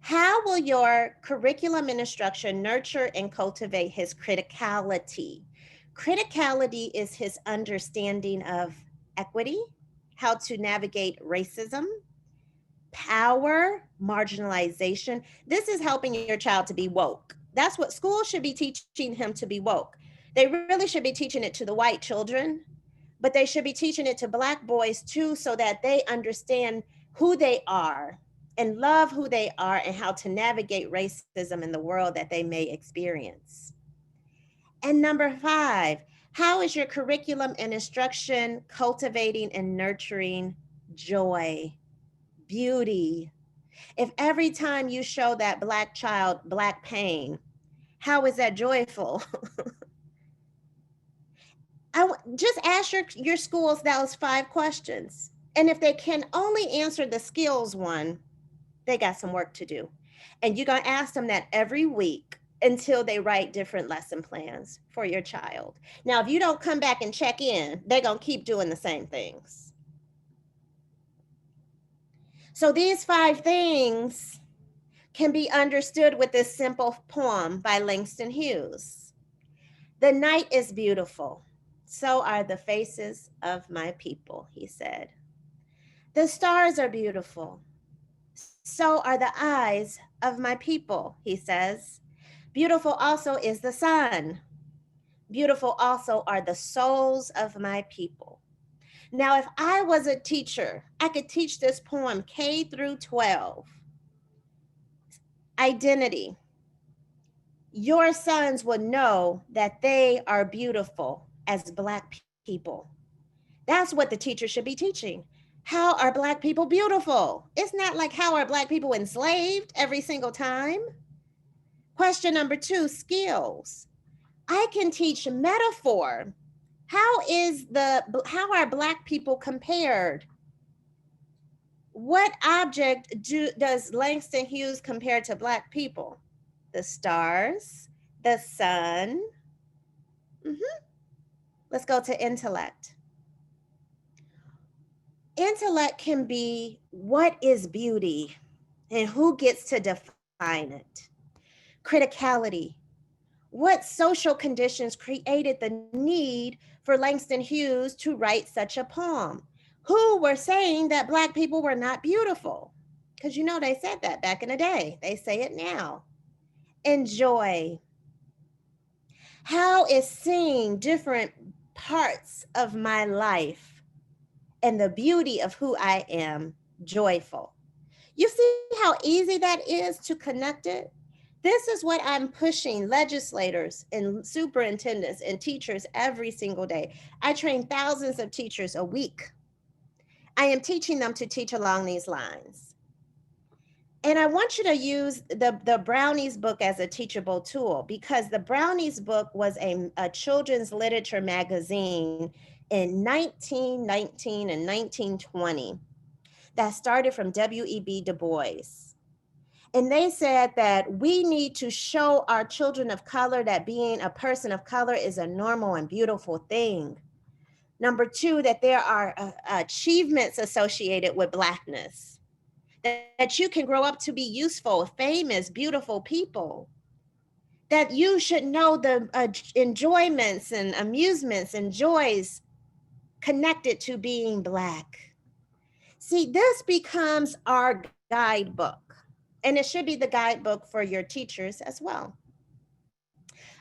how will your curriculum and instruction nurture and cultivate his criticality? Criticality is his understanding of equity, how to navigate racism, power, marginalization. This is helping your child to be woke. That's what schools should be teaching him, to be woke. They really should be teaching it to the white children, but they should be teaching it to Black boys too, so that they understand who they are and love who they are and how to navigate racism in the world that they may experience. And number 5, how is your curriculum and instruction cultivating and nurturing joy, beauty? If every time you show that Black child Black pain, how is that joyful? Just ask your schools those 5 questions. And if they can only answer the skills one, they got some work to do. And you're going to ask them that every week until they write different lesson plans for your child. Now, if you don't come back and check in, they're going to keep doing the same things. So these 5 things can be understood with this simple poem by Langston Hughes. The night is beautiful. So are the faces of my people, he said. The stars are beautiful. So are the eyes of my people, he says. Beautiful also is the sun. Beautiful also are the souls of my people. Now, if I was a teacher, I could teach this poem K through 12. Identity. Your sons will know that they are beautiful as Black people. That's what the teacher should be teaching. How are Black people beautiful? It's not like how are Black people enslaved every single time. Question number 2, skills. I can teach metaphor. How are Black people compared? What object does Langston Hughes compare to Black people? The stars, the sun. Let's go to intellect. Intellect can be what is beauty and who gets to define it. Criticality. What social conditions created the need for Langston Hughes to write such a poem? Who were saying that Black people were not beautiful? Because you know they said that back in the day. They say it now. Enjoy. How is seeing different parts of my life and the beauty of who I am joyful? You see how easy that is to connect it? This is what I'm pushing legislators and superintendents and teachers every single day. I train thousands of teachers a week. I am teaching them to teach along these lines. And I want you to use the Brownies book as a teachable tool, because the Brownies book was a children's literature magazine in 1919 and 1920 that started from W.E.B. Du Bois. And they said that we need to show our children of color that being a person of color is a normal and beautiful thing. Number 2, that there are achievements associated with Blackness, that you can grow up to be useful, famous, beautiful people, that you should know the enjoyments and amusements and joys connected to being Black. See, this becomes our guidebook. And it should be the guidebook for your teachers as well.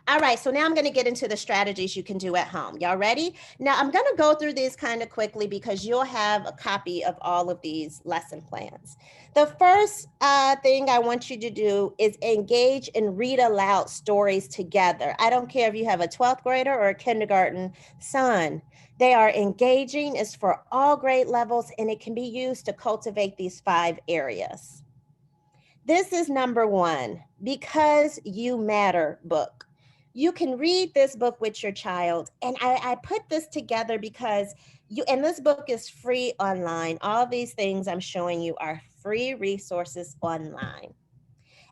All right, so now I'm going to get into the strategies you can do at home. Y'all ready? Now I'm going to go through these kind of quickly because you'll have a copy of all of these lesson plans. The first thing I want you to do is engage and read aloud stories together. I don't care if you have a 12th grader or a kindergarten son. They are engaging, it's for all grade levels, and it can be used to cultivate these 5 areas. This is number 1, Because You Matter book. You can read this book with your child. And I put this together because and this book is free online. All these things I'm showing you are free resources online.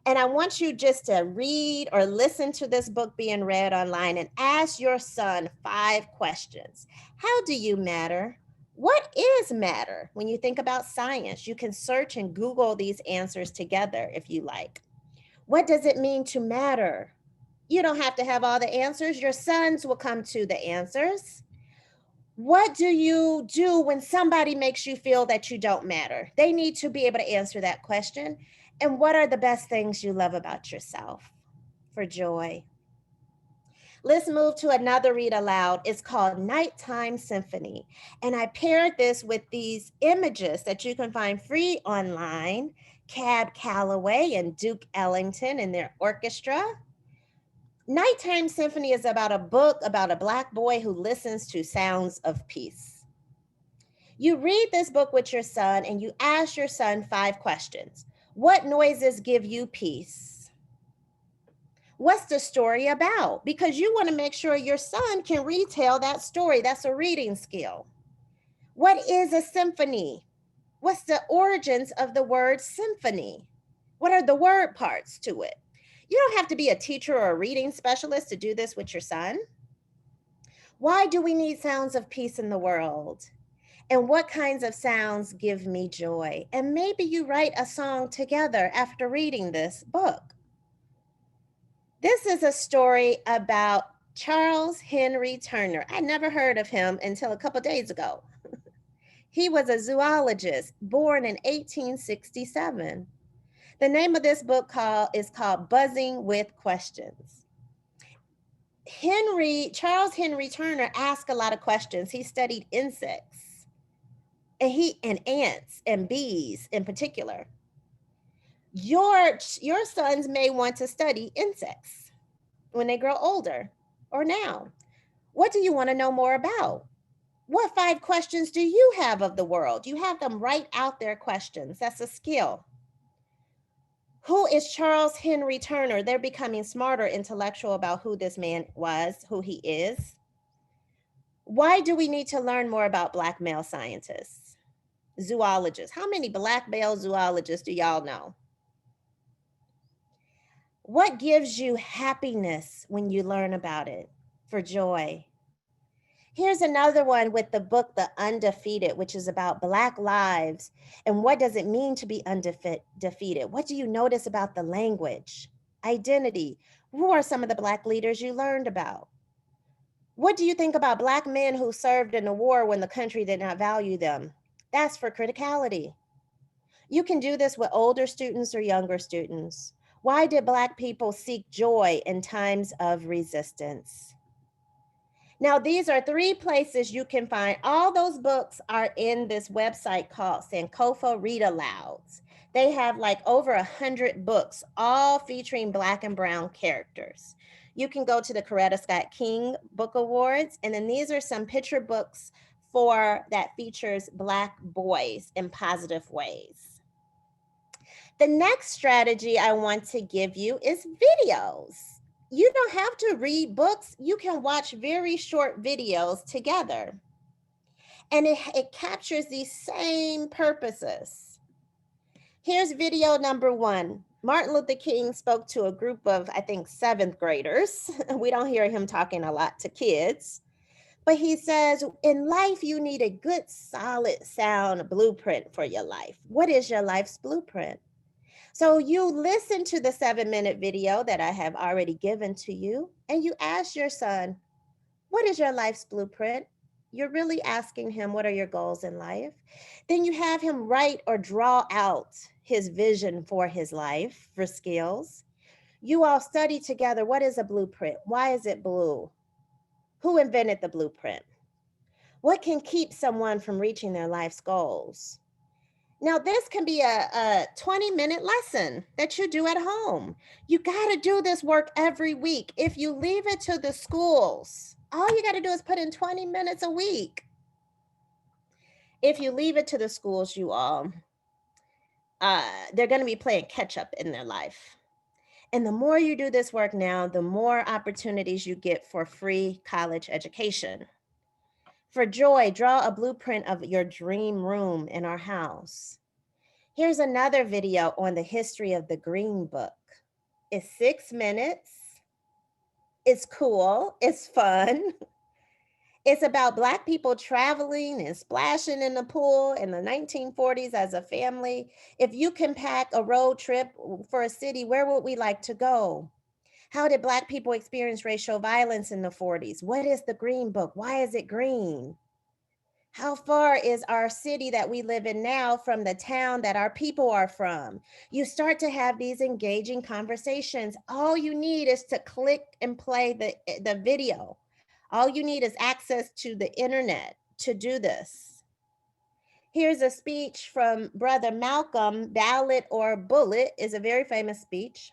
And I want you just to read or listen to this book being read online and ask your son 5 questions. How do you matter? What is matter? When you think about science, you can search and Google these answers together if you like. What does it mean to matter? You don't have to have all the answers. Your sons will come to the answers. What do you do when somebody makes you feel that you don't matter? They need to be able to answer that question. And what are the best things you love about yourself? For joy. Let's move to another read aloud. It's called Nighttime Symphony. And I paired this with these images that you can find free online. Cab Calloway and Duke Ellington and their orchestra. Nighttime Symphony is about a book about a Black boy who listens to sounds of peace. You read this book with your son and you ask your son 5 questions. What noises give you peace? What's the story about? Because you want to make sure your son can retell that story. That's a reading skill. What is a symphony? What's the origins of the word symphony? What are the word parts to it? You don't have to be a teacher or a reading specialist to do this with your son. Why do we need sounds of peace in the world? And what kinds of sounds give me joy? And maybe you write a song together after reading this book. This is a story about Charles Henry Turner. I never heard of him until a couple days ago. He was a zoologist born in 1867. The name of this book is called Buzzing with Questions. Charles Henry Turner asked a lot of questions. He studied insects and ants and bees in particular. Your sons may want to study insects when they grow older or now. What do you want to know more about? What 5 questions do you have of the world? You have them write out their questions. That's a skill. Who is Charles Henry Turner? They're becoming smarter intellectual about who this man was, who he is. Why do we need to learn more about Black male scientists? Zoologists. How many Black male zoologists do y'all know? What gives you happiness when you learn about it? For joy. Here's another one with the book, The Undefeated, which is about Black lives. And what does it mean to be undefeated? What do you notice about the language? Identity. Who are some of the Black leaders you learned about? What do you think about Black men who served in the war when the country did not value them? That's for criticality. You can do this with older students or younger students. Why did Black people seek joy in times of resistance? Now, these are 3 places you can find. All those books are in this website called Sankofa Read Alouds. They have like over 100 books, all featuring Black and brown characters. You can go to the Coretta Scott King Book Awards, and then these are some picture books that features Black boys in positive ways. The next strategy I want to give you is videos. You don't have to read books. You can watch very short videos together. And it captures these same purposes. Here's video number 1. Martin Luther King spoke to a group of, I think, 7th graders. We don't hear him talking a lot to kids. But he says, in life, you need a good, solid, sound blueprint for your life. What is your life's blueprint? So you listen to the 7-minute video that I have already given to you, and you ask your son, what is your life's blueprint? You're really asking him, what are your goals in life? Then you have him write or draw out his vision for his life, for skills. You all study together, what is a blueprint? Why is it blue? Who invented the blueprint? What can keep someone from reaching their life's goals? Now, this can be a 20-minute lesson that you do at home. You got to do this work every week. If you leave it to the schools, all you got to do is put in 20 minutes a week. If you leave it to the schools, you all, they're going to be playing catch up in their life. And the more you do this work now, the more opportunities you get for free college education. For joy, draw a blueprint of your dream room in our house. Here's another video on the history of the Green Book. It's 6 minutes. It's cool. It's fun. It's about Black people traveling and splashing in the pool in the 1940s as a family. If you can pack a road trip for a city, where would we like to go? How did Black people experience racial violence in the 40s? What is the Green Book? Why is it green? How far is our city that we live in now from the town that our people are from? You start to have these engaging conversations. All you need is to click and play the video. All you need is access to the internet to do this. Here's a speech from Brother Malcolm. Ballot or Bullet is a very famous speech.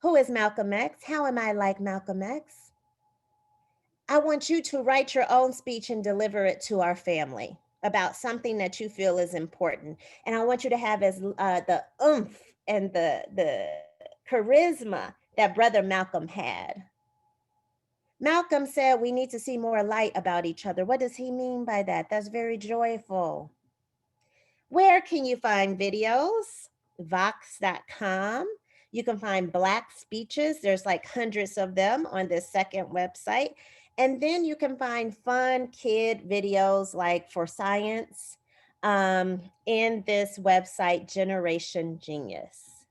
Who is Malcolm X? How am I like Malcolm X? I want you to write your own speech and deliver it to our family about something that you feel is important. And I want you to have as the oomph and the charisma that Brother Malcolm had. Malcolm said we need to see more light about each other. What does he mean by that? That's very joyful. Where can you find videos? Vox.com. You can find Black speeches. There's like hundreds of them on this second website. And then you can find fun kid videos like for science in this website, Generation Genius.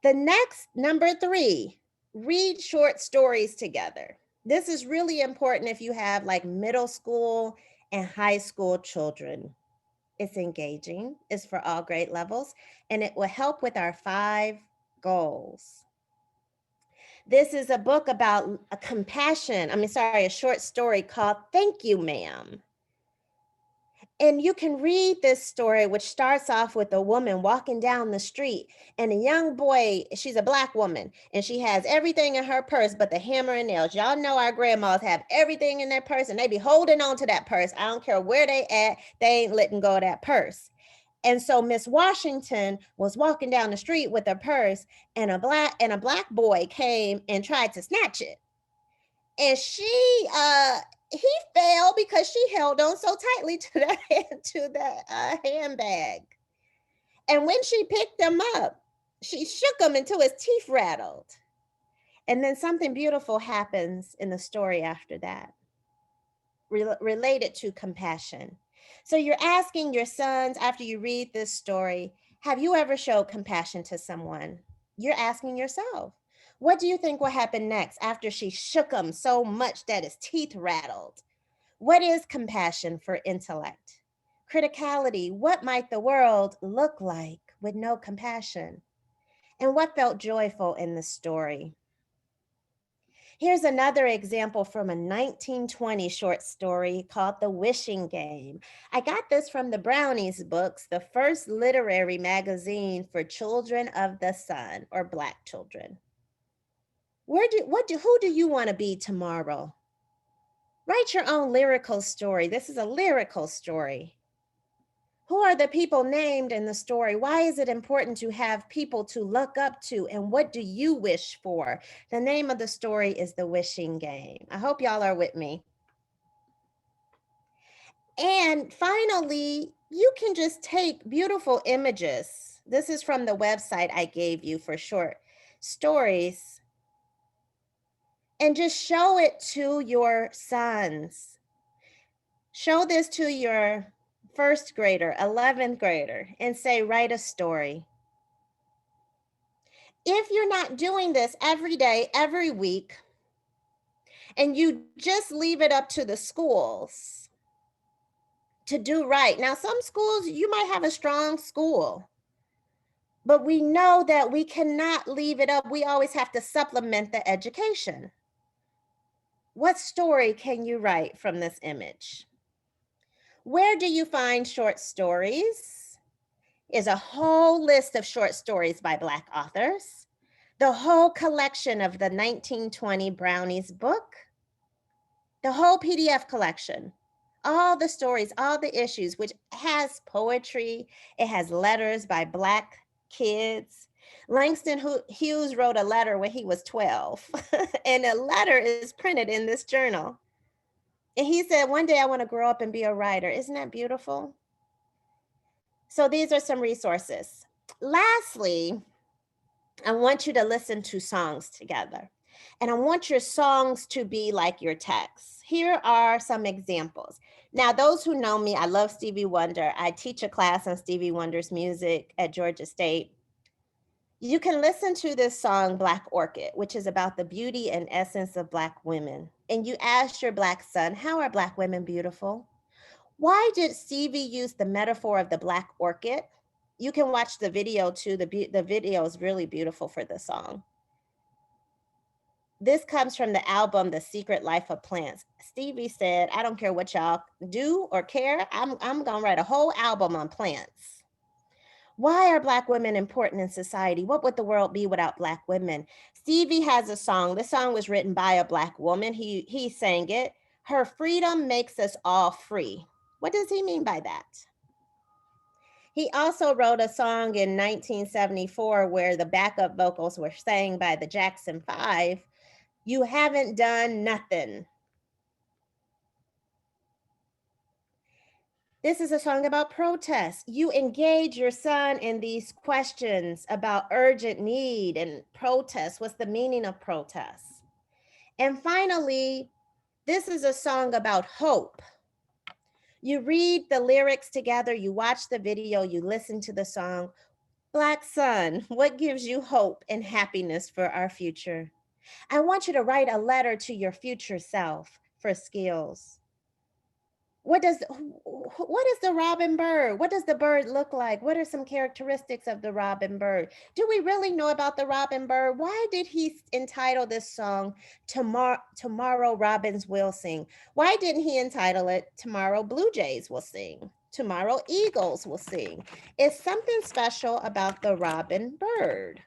The next, number 3, read short stories together. This is really important if you have like middle school and high school children. It's engaging, it's for all grade levels, and it will help with our 5 goals. This is a book about a short story called Thank You, Ma'am. And you can read this story, which starts off with a woman walking down the street and a young boy, she's a Black woman, and she has everything in her purse but the hammer and nails. Y'all know our grandmas have everything in their purse and they be holding on to that purse. I don't care where they at, they ain't letting go of that purse. And so Miss Washington was walking down the street with her purse, and a black boy came and tried to snatch it. And he fell because she held on so tightly to the handbag. And when she picked him up, she shook him until his teeth rattled. And then something beautiful happens in the story after that, related to compassion. So you're asking your sons, after you read this story, have you ever showed compassion to someone? You're asking yourself, what do you think will happen next after she shook him so much that his teeth rattled? What is compassion for intellect? Criticality, what might the world look like with no compassion? And what felt joyful in the story? Here's another example from a 1920 short story called The Wishing Game. I got this from the Brownies books, the first literary magazine for children of the sun, or Black children. Who do you want to be tomorrow? Write your own lyrical story. This is a lyrical story. Who are the people named in the story? Why is it important to have people to look up to? And what do you wish for? The name of the story is The Wishing Game. I hope y'all are with me. And finally, you can just take beautiful images. This is from the website I gave you for short stories. And just show it to your sons. Show this to your first grader, 11th grader, and say, write a story. If you're not doing this every day, every week, and you just leave it up to the schools to do right. Now, some schools, you might have a strong school, but we know that we cannot leave it up. We always have to supplement the education. What story can you write from this image? Where do you find short stories? Is a whole list of short stories by Black authors, the whole collection of the 1920 Brownies book, the whole PDF collection, all the stories, all the issues, which has poetry, it has letters by Black kids. Langston Hughes wrote a letter when he was 12, and a letter is printed in this journal. And he said, one day I want to grow up and be a writer. Isn't that beautiful? So these are some resources. Lastly, I want you to listen to songs together. And I want your songs to be like your texts. Here are some examples. Now, those who know me, I love Stevie Wonder. I teach a class on Stevie Wonder's music at Georgia State. You can listen to this song, Black Orchid, which is about the beauty and essence of Black women. And you ask your Black son, how are Black women beautiful? Why did Stevie use the metaphor of the Black orchid? You can watch the video too. The video is really beautiful for the song. This comes from the album, The Secret Life of Plants. Stevie said, I don't care what y'all do or care. I'm gonna write a whole album on plants. Why are Black women important in society? What would the world be without Black women? Stevie has a song. This song was written by a Black woman. He sang it. Her freedom makes us all free. What does he mean by that? He also wrote a song in 1974 where the backup vocals were sang by the Jackson 5. You haven't done nothing. This is a song about protest. You engage your son in these questions about urgent need and protest. What's the meaning of protest? And finally, this is a song about hope. You read the lyrics together, you watch the video, you listen to the song. Black son, what gives you hope and happiness for our future? I want you to write a letter to your future self for skills. What is the robin bird? What does the bird look like? What are some characteristics of the robin bird? Do we really know about the robin bird? Why did he entitle this song Tomorrow Robins Will Sing? Why didn't he entitle it Tomorrow Blue Jays Will Sing? Tomorrow, eagles will sing. It's something special about the robin bird.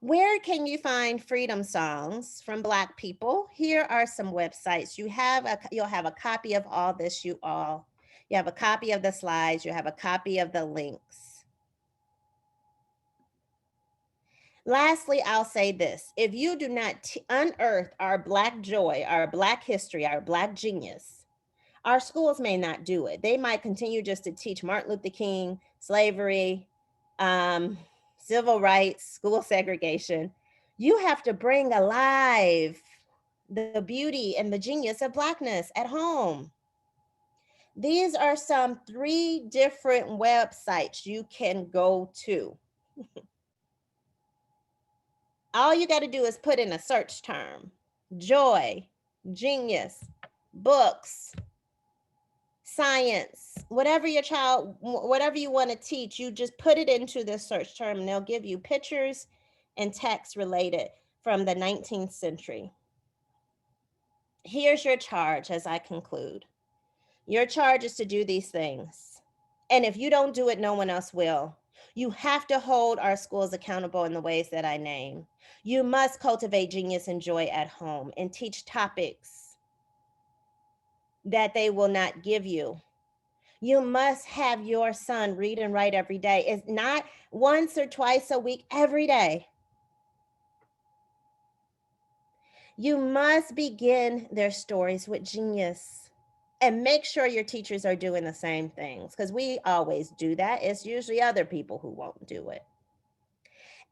Where can you find freedom songs from Black people? Here are some websites. You'll have a copy of all this, you all. You have a copy of the slides. You have a copy of the links. Lastly, I'll say this. If you do not unearth our Black joy, our Black history, our Black genius, our schools may not do it. They might continue just to teach Martin Luther King, slavery, civil rights, school segregation. You have to bring alive the beauty and the genius of Blackness at home. These are some 3 different websites you can go to. All you got to do is put in a search term: joy, genius, books, science, whatever your child, whatever you want to teach, you just put it into this search term and they'll give you pictures and text related from the 19th century. Here's your charge as I conclude. Your charge is to do these things. And if you don't do it, no one else will. You have to hold our schools accountable in the ways that I name. You must cultivate genius and joy at home and teach topics that they will not give you. You must have your son read and write every day. It's not once or twice a week, every day. You must begin their stories with genius and make sure your teachers are doing the same things, because we always do that. It's usually other people who won't do it.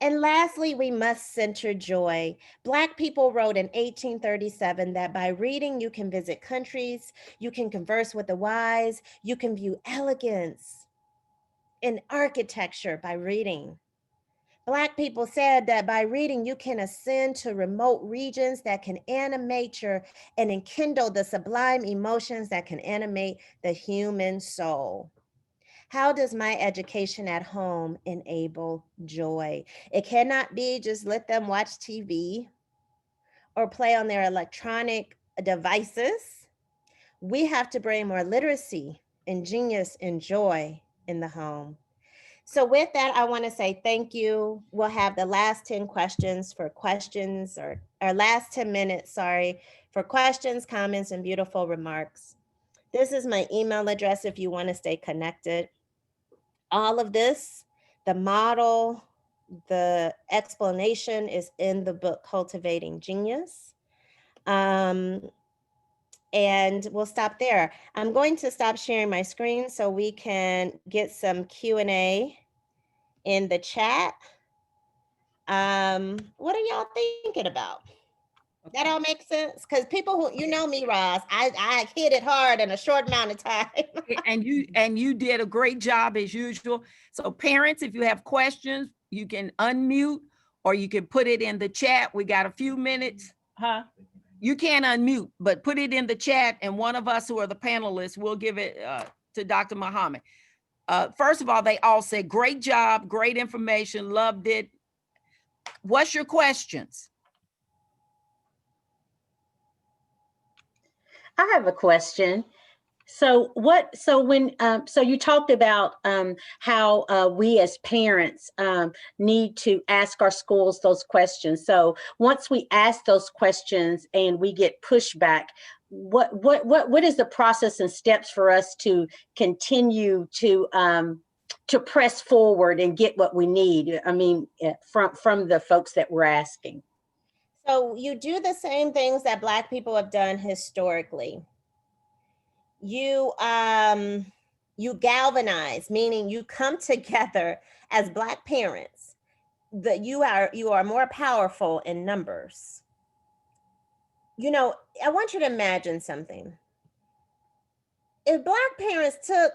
And lastly, we must center joy. Black people wrote in 1837 that by reading, you can visit countries, you can converse with the wise, you can view elegance in architecture by reading. Black people said that by reading, you can ascend to remote regions that can animate and enkindle the sublime emotions that can animate the human soul. How does my education at home enable joy? It cannot be just let them watch TV or play on their electronic devices. We have to bring more literacy and genius and joy in the home. So with that, I want to say thank you. We'll have the last 10 questions for questions, or last 10 minutes, sorry, for questions, comments, and beautiful remarks. This is my email address if you want to stay connected. All of this, the model, the explanation is in the book, Cultivating Genius. And we'll stop there. I'm going to stop sharing my screen so we can get some Q&A in the chat. What are y'all thinking about? That all makes sense? Because people who, you know me, Roz, I hit it hard in a short amount of time. And you did a great job as usual. So parents, if you have questions, you can unmute or you can put it in the chat. We got a few minutes. You can't unmute, but put it in the chat and one of us who are the panelists will give it to Dr. Muhammad. First of all, they all said, great job, great information, loved it. What's your questions? I have a question. So you talked about how we as parents need to ask our schools those questions. So once we ask those questions and we get pushback, what is the process and steps for us to continue to press forward and get what we need? I mean, from the folks that we're asking. So you do the same things that Black people have done historically. You galvanize, meaning you come together as Black parents. That you are more powerful in numbers. You know, I want you to imagine something. If Black parents took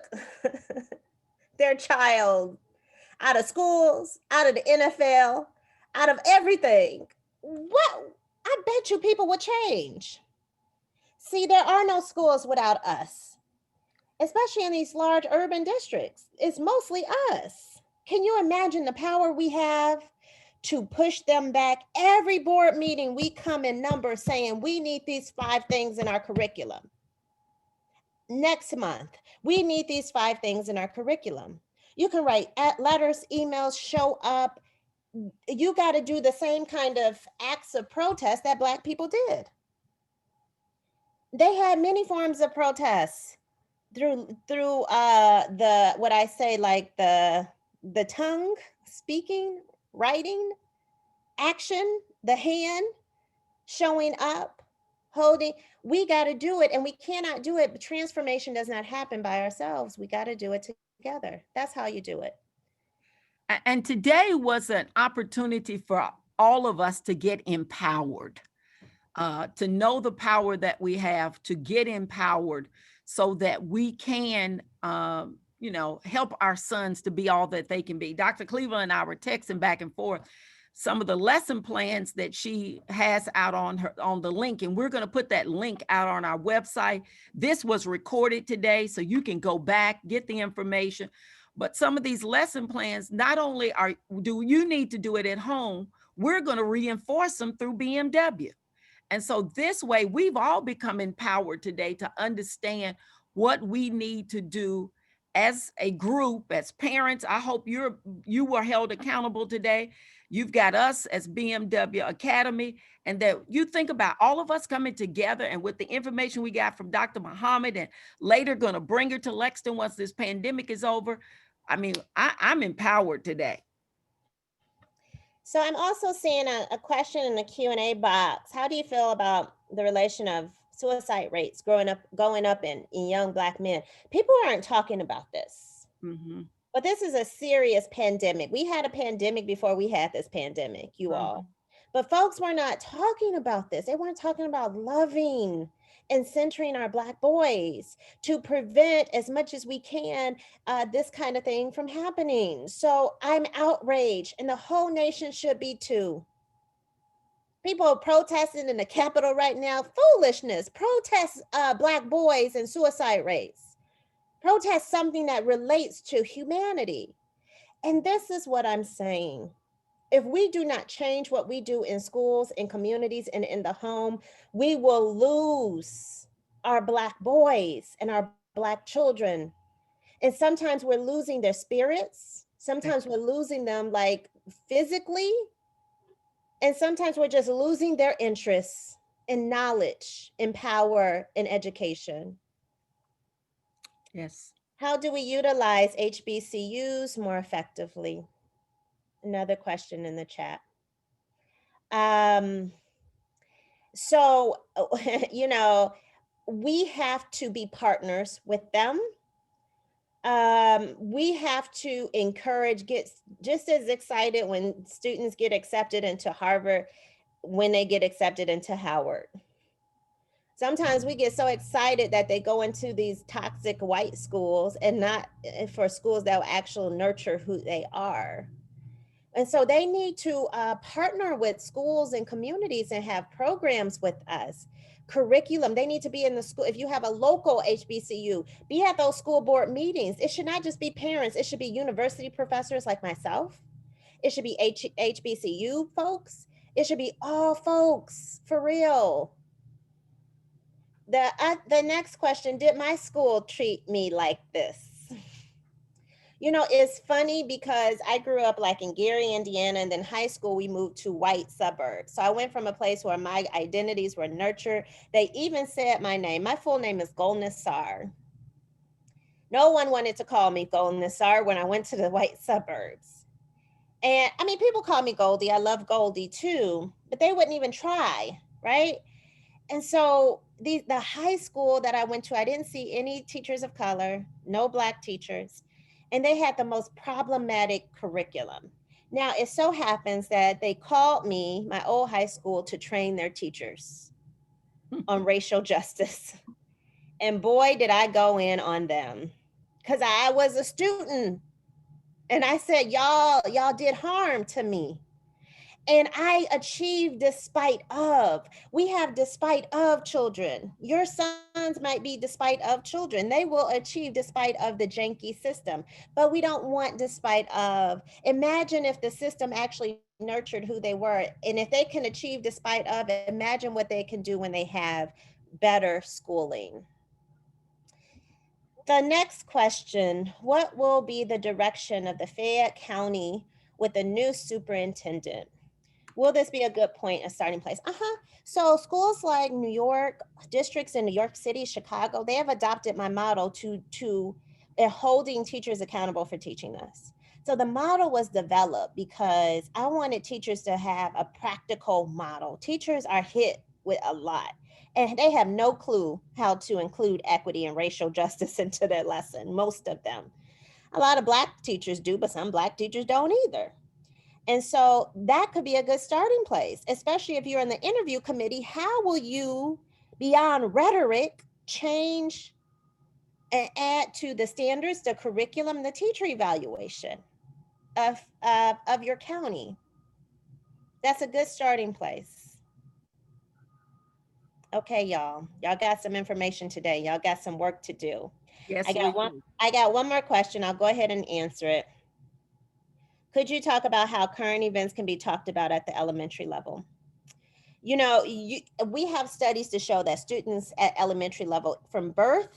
their child out of schools, out of the NFL, out of everything, what? I bet you people would change. See, there are no schools without us, especially in these large urban districts. It's mostly us. Can you imagine the power we have to push them back? Every board meeting, we come in numbers saying we need these 5 things in our curriculum. next month, we need these 5 things in our curriculum. You can write letters, emails, show up. You got to do the same kind of acts of protest that Black people did. They had many forms of protests through the, what I say, like the tongue, speaking, writing, action, the hand, showing up, holding. We got to do it, and we cannot do it. Transformation does not happen by ourselves. We got to do it together. That's how you do it. And today was an opportunity for all of us to get empowered, to know the power that we have, to get empowered so that we can, help our sons to be all that they can be. Dr. Cleveland and I were texting back and forth some of the lesson plans that she has out on the link, and we're going to put that link out on our website. This was recorded today, so you can go back, get the information. But some of these lesson plans, not only do you need to do it at home, we're going to reinforce them through BMW. And so this way, we've all become empowered today to understand what we need to do as a group, as parents. I hope you were held accountable today. You've got us as BMW Academy, and that you think about all of us coming together, and with the information we got from Dr. Muhammad, and later going to bring her to Lexington once this pandemic is over. I mean, I'm empowered today. So I'm also seeing a question in the Q&A box. How do you feel about the relation of suicide rates going up in young Black men? People aren't talking about this. Mm-hmm. But this is a serious pandemic. We had a pandemic before we had this pandemic, you all. But folks were not talking about this. They weren't talking about loving and centering our Black boys to prevent as much as we can this kind of thing from happening. So I'm outraged, and the whole nation should be too. People are protesting in the Capitol right now. Foolishness. Protest Black boys and suicide rates. Protest something that relates to humanity. And this is what I'm saying. If we do not change what we do in schools, in communities, and in the home, we will lose our Black boys and our Black children. And sometimes we're losing their spirits. Sometimes we're losing them like physically. And sometimes we're just losing their interests in knowledge, in power, in education. Yes. How do we utilize HBCUs more effectively? Another question in the chat. So, we have to be partners with them. We have to encourage, get just as excited when students get accepted into Harvard, when they get accepted into Howard. Sometimes we get so excited that they go into these toxic white schools and not for schools that will actually nurture who they are. And so they need to partner with schools and communities and have programs with us. Curriculum, they need to be in the school. If you have a local HBCU, be at those school board meetings. It should not just be parents. It should be university professors like myself. It should be HBCU folks. It should be all folks, for real. The next question, did my school treat me like this? It's funny because I grew up like in Gary, Indiana, and then high school, we moved to white suburbs. So I went from a place where my identities were nurtured. They even said my name. My full name is Golnasar. No one wanted to call me Golnasar when I went to the white suburbs. And I mean, people call me Goldie. I love Goldie too, but they wouldn't even try, right? And so the high school that I went to, I didn't see any teachers of color, no Black teachers. And they had the most problematic curriculum. Now, it so happens that they called me, my old high school, to train their teachers on racial justice. And boy, did I go in on them, because I was a student. And I said, y'all did harm to me. And I achieved despite of. We have despite of children. Your sons might be despite of children. They will achieve despite of the janky system, but we don't want despite of. Imagine if the system actually nurtured who they were. And if they can achieve despite of, imagine what they can do when they have better schooling. The next question, what will be the direction of the Fayette County with a new superintendent? Will this be a good point, a starting place? So schools like New York, districts in New York City, Chicago, they have adopted my model to holding teachers accountable for teaching us. So the model was developed because I wanted teachers to have a practical model. Teachers are hit with a lot, and they have no clue how to include equity and racial justice into their lesson, most of them. A lot of Black teachers do, but some Black teachers don't either. And so that could be a good starting place, especially if you're in the interview committee. How will you, beyond rhetoric, change and add to the standards, the curriculum, the teacher evaluation of your county? That's a good starting place. Okay, y'all. Y'all got some information today. Y'all got some work to do. Yes, I got one more question. I'll go ahead and answer it. Could you talk about how current events can be talked about at the elementary level? You know, we have studies to show that students at elementary level, from birth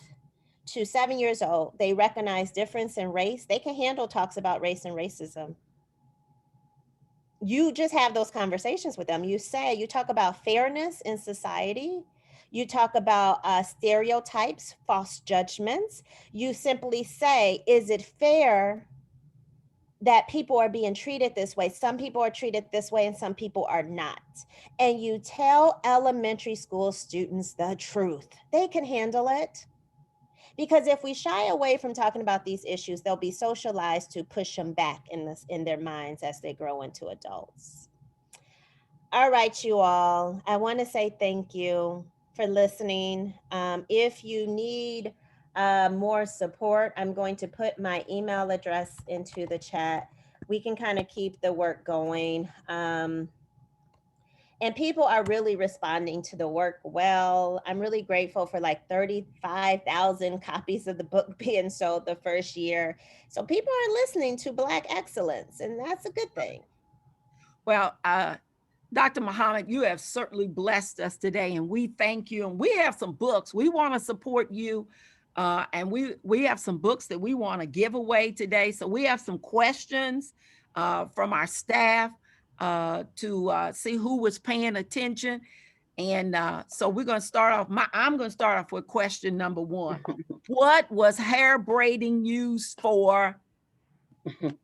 to 7 years old, they recognize difference in race. They can handle talks about race and racism. You just have those conversations with them. You talk about fairness in society. You talk about stereotypes, false judgments. You simply say, is it fair that people are being treated this way? Some people are treated this way and some people are not. And you tell elementary school students the truth. They can handle it. Because if we shy away from talking about these issues, they'll be socialized to push them back in their minds as they grow into adults. All right, you all. I want to say thank you for listening. If you need more support, I'm going to put my email address into the chat. We can kind of keep the work going. And people are really responding to the work well. I'm really grateful for like 35,000 copies of the book being sold the first year. So people are listening to Black excellence, and that's a good thing. Well, Dr. Muhammad, you have certainly blessed us today, and we thank you. And we have some books. We want to support you. And we have some books that we want to give away today. So we have some questions from our staff to see who was paying attention. And so we're going to start off. I'm going to start off with question number 1. What was hair braiding used for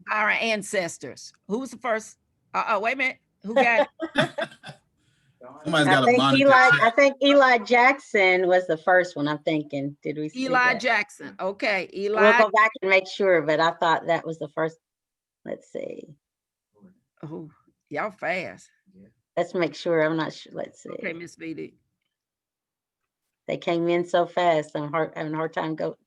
our ancestors? Who was the first? Wait a minute. Who got it? Somebody's got a monitor. I think Eli Jackson was the first one. I'm thinking. Did we see Eli that? Jackson. Okay. Eli. We'll go back and make sure, but I thought that was the first. Let's see. Oh, y'all fast. Let's make sure. I'm not sure. Let's see. Okay, Miss VD. They came in so fast. I'm having a hard time go.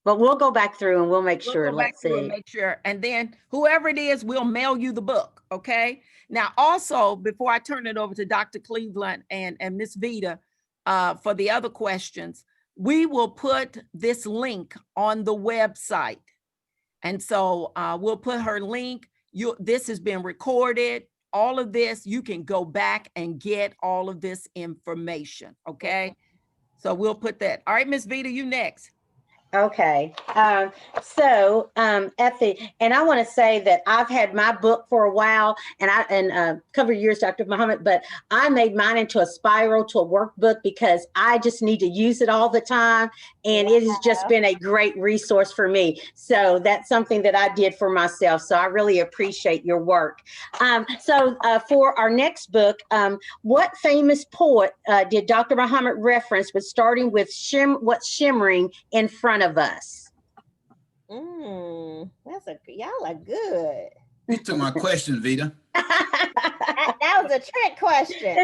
But we'll go back through and we'll make sure. Let's see. Make sure. And then whoever it is, we'll mail you the book. Okay. Now, also, before I turn it over to Dr. Cleveland and Miss Vita for the other questions, we will put this link on the website. And so we'll put her link. This has been recorded. All of this, you can go back and get all of this information. Okay. So we'll put that. All right, Miss Vita, you next. Okay. So and I want to say that I've had my book for a while and cover years, Dr. Muhammad, but I made mine into a spiral to a workbook because I just need to use it all the time. And it has just been a great resource for me. So that's something that I did for myself. So I really appreciate your work. So for our next book, what famous poet did Dr. Muhammad reference with starting with what's shimmering in front of us? Y'all are good. You took my question, Vita. that was a trick question.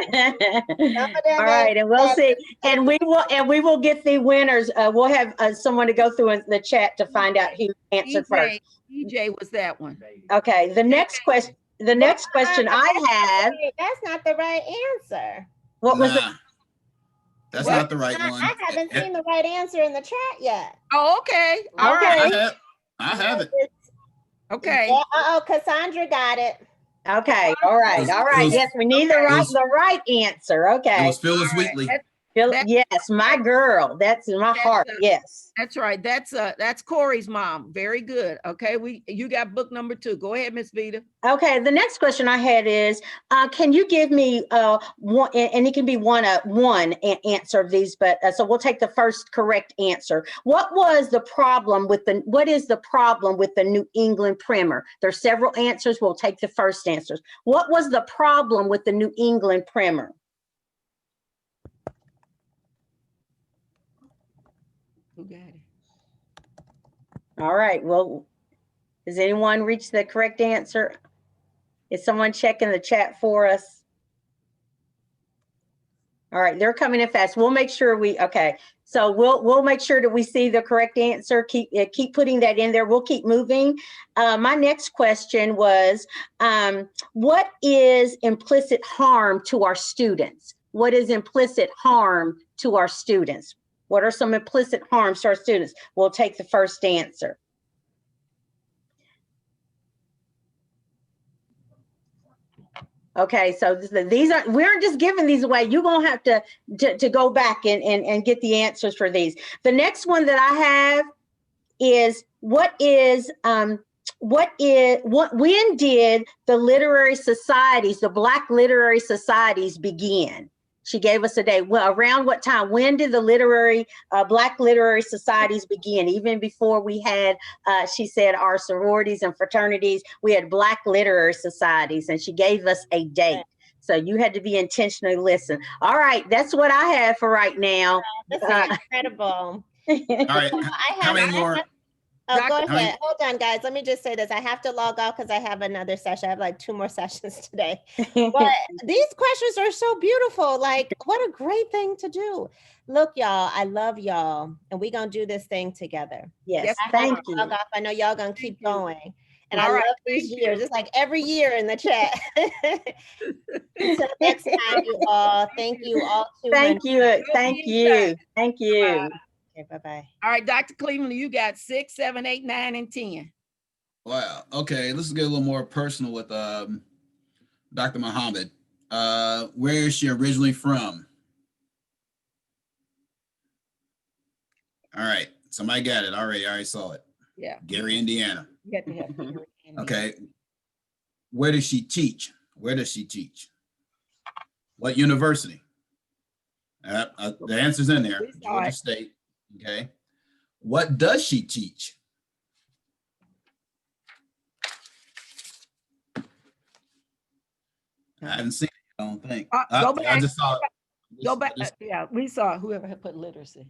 All right, and we'll see, and we will get the winners. We'll have someone to go through in the chat to find out who answered first. EJ was that one. Okay, the next question. The next question I have. That's not the right answer. What was it? That's not the right one. I haven't seen the right answer in the chat yet. Oh, okay. All right. I have it. Okay. Yeah, Cassandra got it. Okay. All right. All right. Yes, we need the right answer. Okay. It was Phyllis Wheatley. Yes, my girl. That's in my heart. Yes. That's right. That's Corey's mom. Very good. Okay, you got book number 2. Go ahead, Miss Vita. Okay, the next question I had is, can you give me one, and it can be one answer of these, but so we'll take the first correct answer. What is the problem with the New England primer? There's several answers. We'll take the first answers. What was the problem with the New England primer? Who got it? All right. Well, has anyone reached the correct answer? Is someone checking the chat for us? All right, they're coming in fast. We'll make sure okay. So we'll make sure that we see the correct answer. Keep putting that in there. We'll keep moving. My next question was, what is implicit harm to our students? What is implicit harm to our students? What are some implicit harms to our students? We'll take the first answer. Okay, so we aren't just giving these away. You're gonna have to go back and get the answers for these. The next one that I have is when did the literary societies, the Black literary societies begin? She gave us a day. Well, around what time? When did the Black literary societies begin? Even before we had, she said, our sororities and fraternities, we had Black literary societies, and she gave us a date. So you had to be intentionally listen. All right, that's what I have for right now. This is incredible. All right, how many more? Oh, go ahead. Hold on, guys. Let me just say this. I have to log off because I have another session. I have like 2 more sessions today. But these questions are so beautiful. Like, what a great thing to do. Look, y'all, I love y'all. And we're going to do this thing together. Yes, thank you. Log off. I know y'all going to keep going. And I love these years. It's like every year in the chat. Until next time, you all. Thank you all. Thank you. Thank you. Thank you. Okay, bye-bye. All right, Dr. Cleveland, you got 6, 7, 8, 9, and 10. Wow. Okay, let's get a little more personal with Dr. Muhammad. Where is she originally from? All right, somebody got it already. I already saw it. Yeah. Gary, Indiana. You got to have Gary, Indiana. Okay. Where does she teach? Where does she teach? What university? The answer's in there. Georgia State. Okay. What does she teach? I haven't seen it, I don't think. Go back. I just saw it. Go back. Yeah, we saw whoever had put literacy.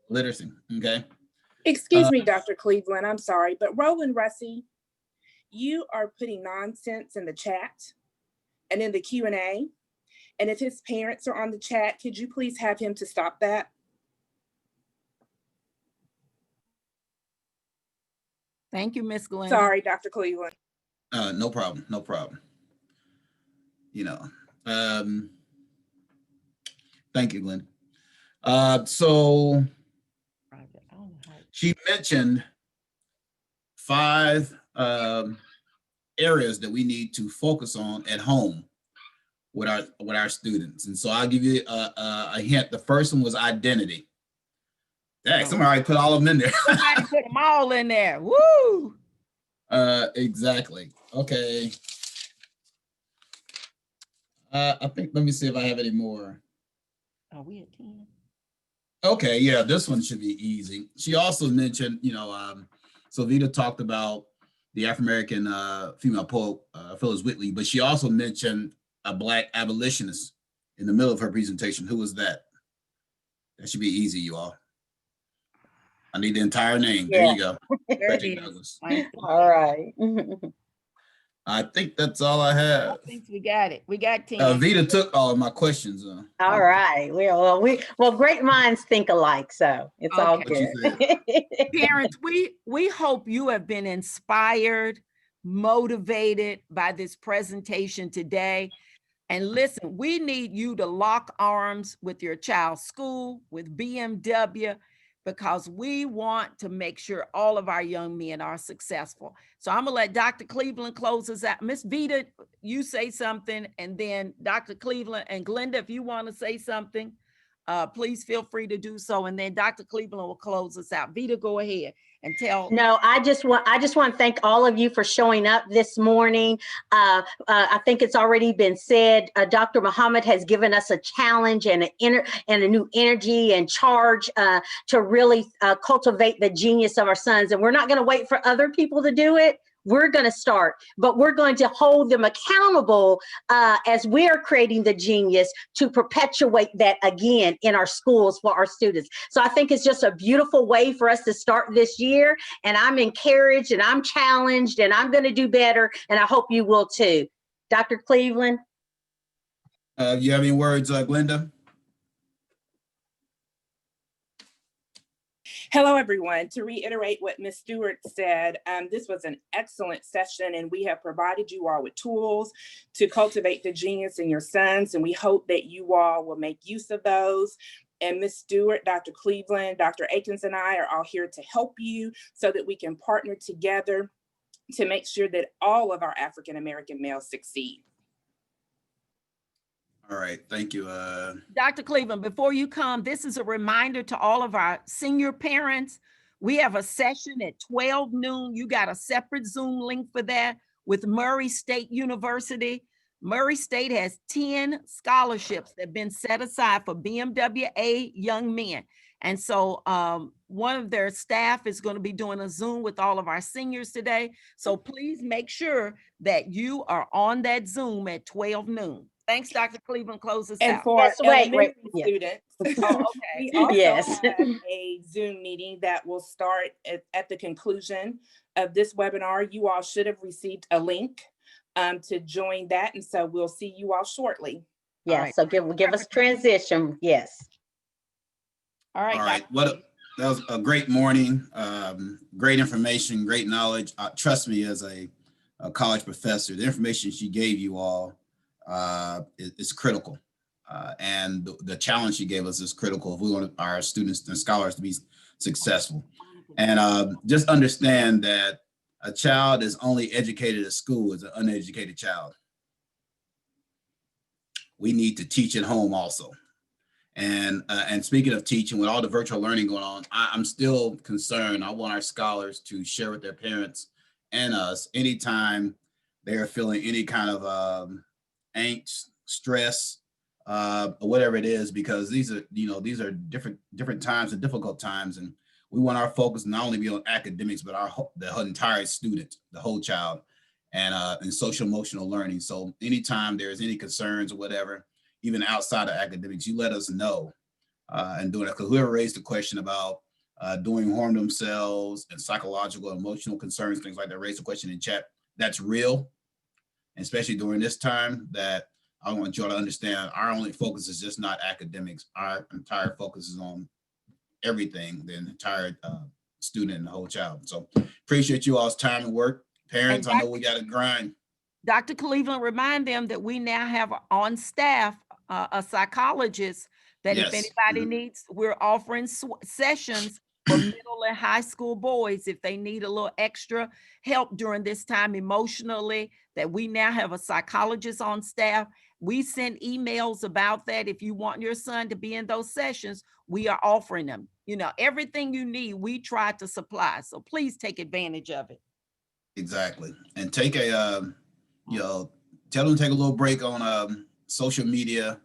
Literacy. Okay. Excuse me, Dr. Cleveland, I'm sorry, but Roland Russi, you are putting nonsense in the chat and in the Q&A. And if his parents are on the chat, could you please have him to stop that? Thank you, Miss Glenn. Sorry, Dr. Cleveland. No problem. No problem. You know, thank you, Glenn. So she mentioned 5 areas that we need to focus on at home with our students. And so I'll give you a hint. The first one was identity. Dang, somebody put all of them in there. Somebody put them all in there. Woo! Exactly. Okay. I think, let me see if I have any more. Are we at 10? Okay, yeah, this one should be easy. She also mentioned, you know, so Vita talked about the African-American female poet, Phyllis Whitley, but she also mentioned a Black abolitionist in the middle of her presentation. Who was that? That should be easy, you all. I need the entire name. Yeah. There you go. There it is. All right. I think that's all I have. I think we got it. We got 10. Vita took all of my questions. All right. Well, great minds think alike, so it's all good. Parents, we hope you have been inspired, motivated by this presentation today. And listen, we need you to lock arms with your child's school, with BMW, because we want to make sure all of our young men are successful. So I'm gonna let Dr. Cleveland close us out. Miss Vita, you say something, and then Dr. Cleveland and Glenda, if you want to say something, please feel free to do so. And then Dr. Cleveland will close us out. Vita, go ahead and tell. No, I just want to thank all of you for showing up this morning. I think it's already been said. Dr. Muhammad has given us a challenge and a new energy and charge to really cultivate the genius of our sons. And we're not going to wait for other people to do it. We're going to start, but we're going to hold them accountable as we're creating the genius to perpetuate that again in our schools for our students. So I think it's just a beautiful way for us to start this year. And I'm encouraged and I'm challenged and I'm going to do better. And I hope you will too. Dr. Cleveland? You have any words, Glenda? Hello, everyone. To reiterate what Ms. Stewart said, this was an excellent session, and we have provided you all with tools to cultivate the genius in your sons, and we hope that you all will make use of those. And Ms. Stewart, Dr. Cleveland, Dr. Akins, and I are all here to help you so that we can partner together to make sure that all of our African-American males succeed. All right, thank you. Dr. Cleveland, before you come, this is a reminder to all of our senior parents. We have a session at 12 noon. You got a separate Zoom link for that with Murray State University. Murray State has 10 scholarships that have been set aside for BMWA young men. And so one of their staff is going to be doing a Zoom with all of our seniors today. So please make sure that you are on that Zoom at 12 noon. Thanks, Dr. Cleveland. Close us And out. for Yes, elementary yeah. students, Oh, we okay. also Yes. have a Zoom meeting that will start at the conclusion of this webinar. You all should have received a link to join that. And so we'll see you all shortly. Yeah, All right. so give us transition. Yes. All right. All right, Dr. that was a great morning. Great information, great knowledge. Trust me, as a college professor, the information she gave you all is critical. And the challenge she gave us is critical if we want our students and scholars to be successful. And just understand that a child is only educated at school as an uneducated child. We need to teach at home also. And speaking of teaching, with all the virtual learning going on, I'm still concerned. I want our scholars to share with their parents and us anytime they're feeling any kind of angst, stress, or whatever it is, because these are different times and difficult times, and we want our focus not only be on academics, but the entire student, the whole child, and social emotional learning. So anytime there's any concerns or whatever, even outside of academics, you let us know and doing it. Because whoever raised the question about doing harm themselves and psychological, emotional concerns, things like that, raised the question in chat. That's real, and especially during this time. That I want you all to understand. Our only focus is just not academics. Our entire focus is on everything, the entire student and the whole child. So appreciate you all's time and work. Parents, I know we got to grind. Dr. Cleveland, remind them that we now have on staff a psychologist that Yes. if anybody needs, we're offering sessions for middle and high school boys if they need a little extra help during this time emotionally, that we now have a psychologist on staff. We send emails about that. If you want your son to be in those sessions, we are offering them. You know, everything you need, we try to supply. So please take advantage of it. Exactly. And take a, tell them to take a little break on social media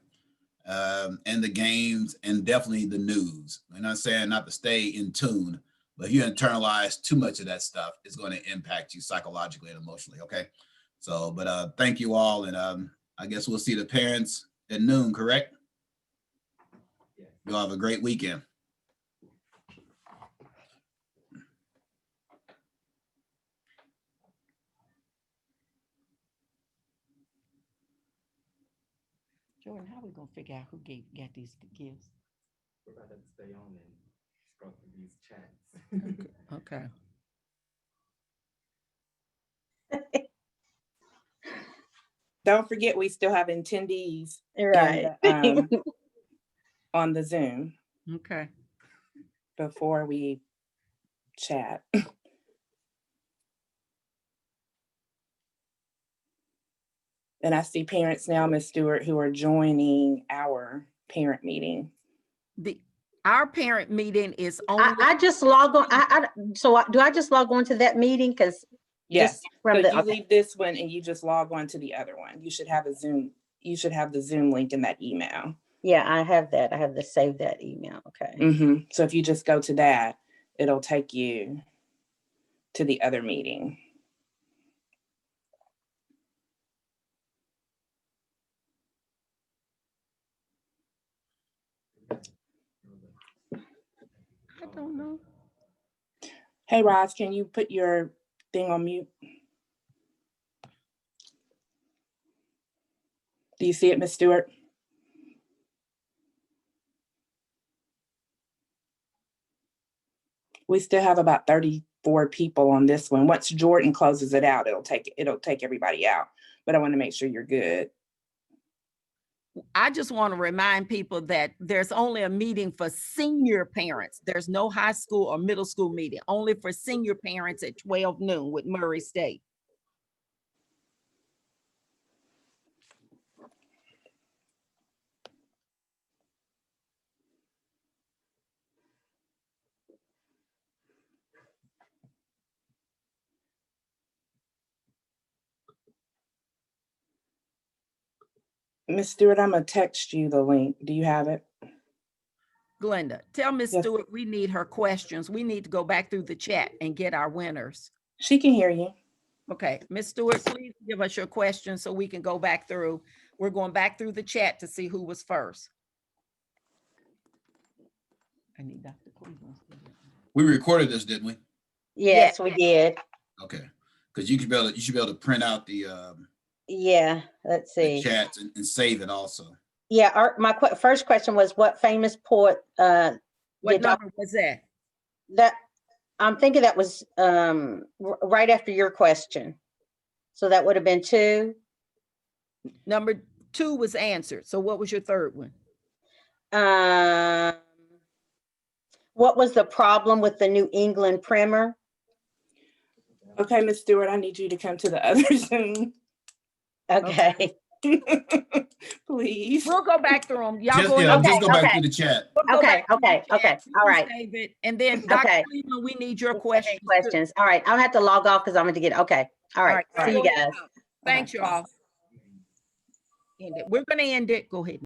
and the games, and definitely the news. I'm not saying not to stay in tune, but if you internalize too much of that stuff, it's going to impact you psychologically and emotionally. Okay. So, but thank you all. And I guess we'll see the parents at noon, correct? Yeah. You'll have a great weekend. Jordan, how are we going to figure out who got these gifts? We're about to stay on and scroll through these chats. Okay. Don't forget, we still have attendees Right. on the Zoom Okay. before we chat. And I see parents now, Ms. Stewart, who are joining our parent meeting. our parent meeting is only. I just log on. Do I just log on to that meeting? Because Yes. from So the you leave this one and you just log on to the other one. You should have a Zoom. You should have the Zoom link in that email. yeah, I have that. I have to save that email. Okay. So if you just go to that, it'll take you to the other meeting. I don't know. Hey, Roz, can you put your thing on mute? Do you see it, Miss Stewart? We still have about 34 people on this one. Once Jordan closes it out, it'll take everybody out. But I want to make sure you're good. I just want to remind people that there's only a meeting for senior parents. There's no high school or middle school meeting, only for senior parents at 12 noon with Murray State. Miss Stewart, I'm gonna text you the link. Do you have it? Glenda, tell Miss Yes. Stewart we need her questions. We need to go back through the chat and get our winners. She can hear you. Okay, Miss Stewart, please give us your questions so we can go back through. We're going back through the chat to see who was first. I need Dr. Cleveland. We recorded this, didn't we? Yes, we did. Okay, because you should be able to print out the Yeah, let's see. chats and save it also. Yeah, my first question was, what famous poet What did number was that? that? I'm thinking that was right after your question. So that would have been 2. Number 2 was answered. So what was your third one? What was the problem with the New England primer? Okay, Miss Stewart, I need you to come to the other Zoom. Okay. Please. We'll go back through them. Y'all Just, go yeah, ahead. just go back okay. through the chat. We'll go Okay, back through the okay, chat. okay, You all can right. save it. And then Dr. Okay. Cleveland, we need your questions. too. Questions. All right. I'll have to log off because I'm going to get, okay. All right. All right, See you go ahead. guys. Thanks, y'all. We're going to end it. Go ahead.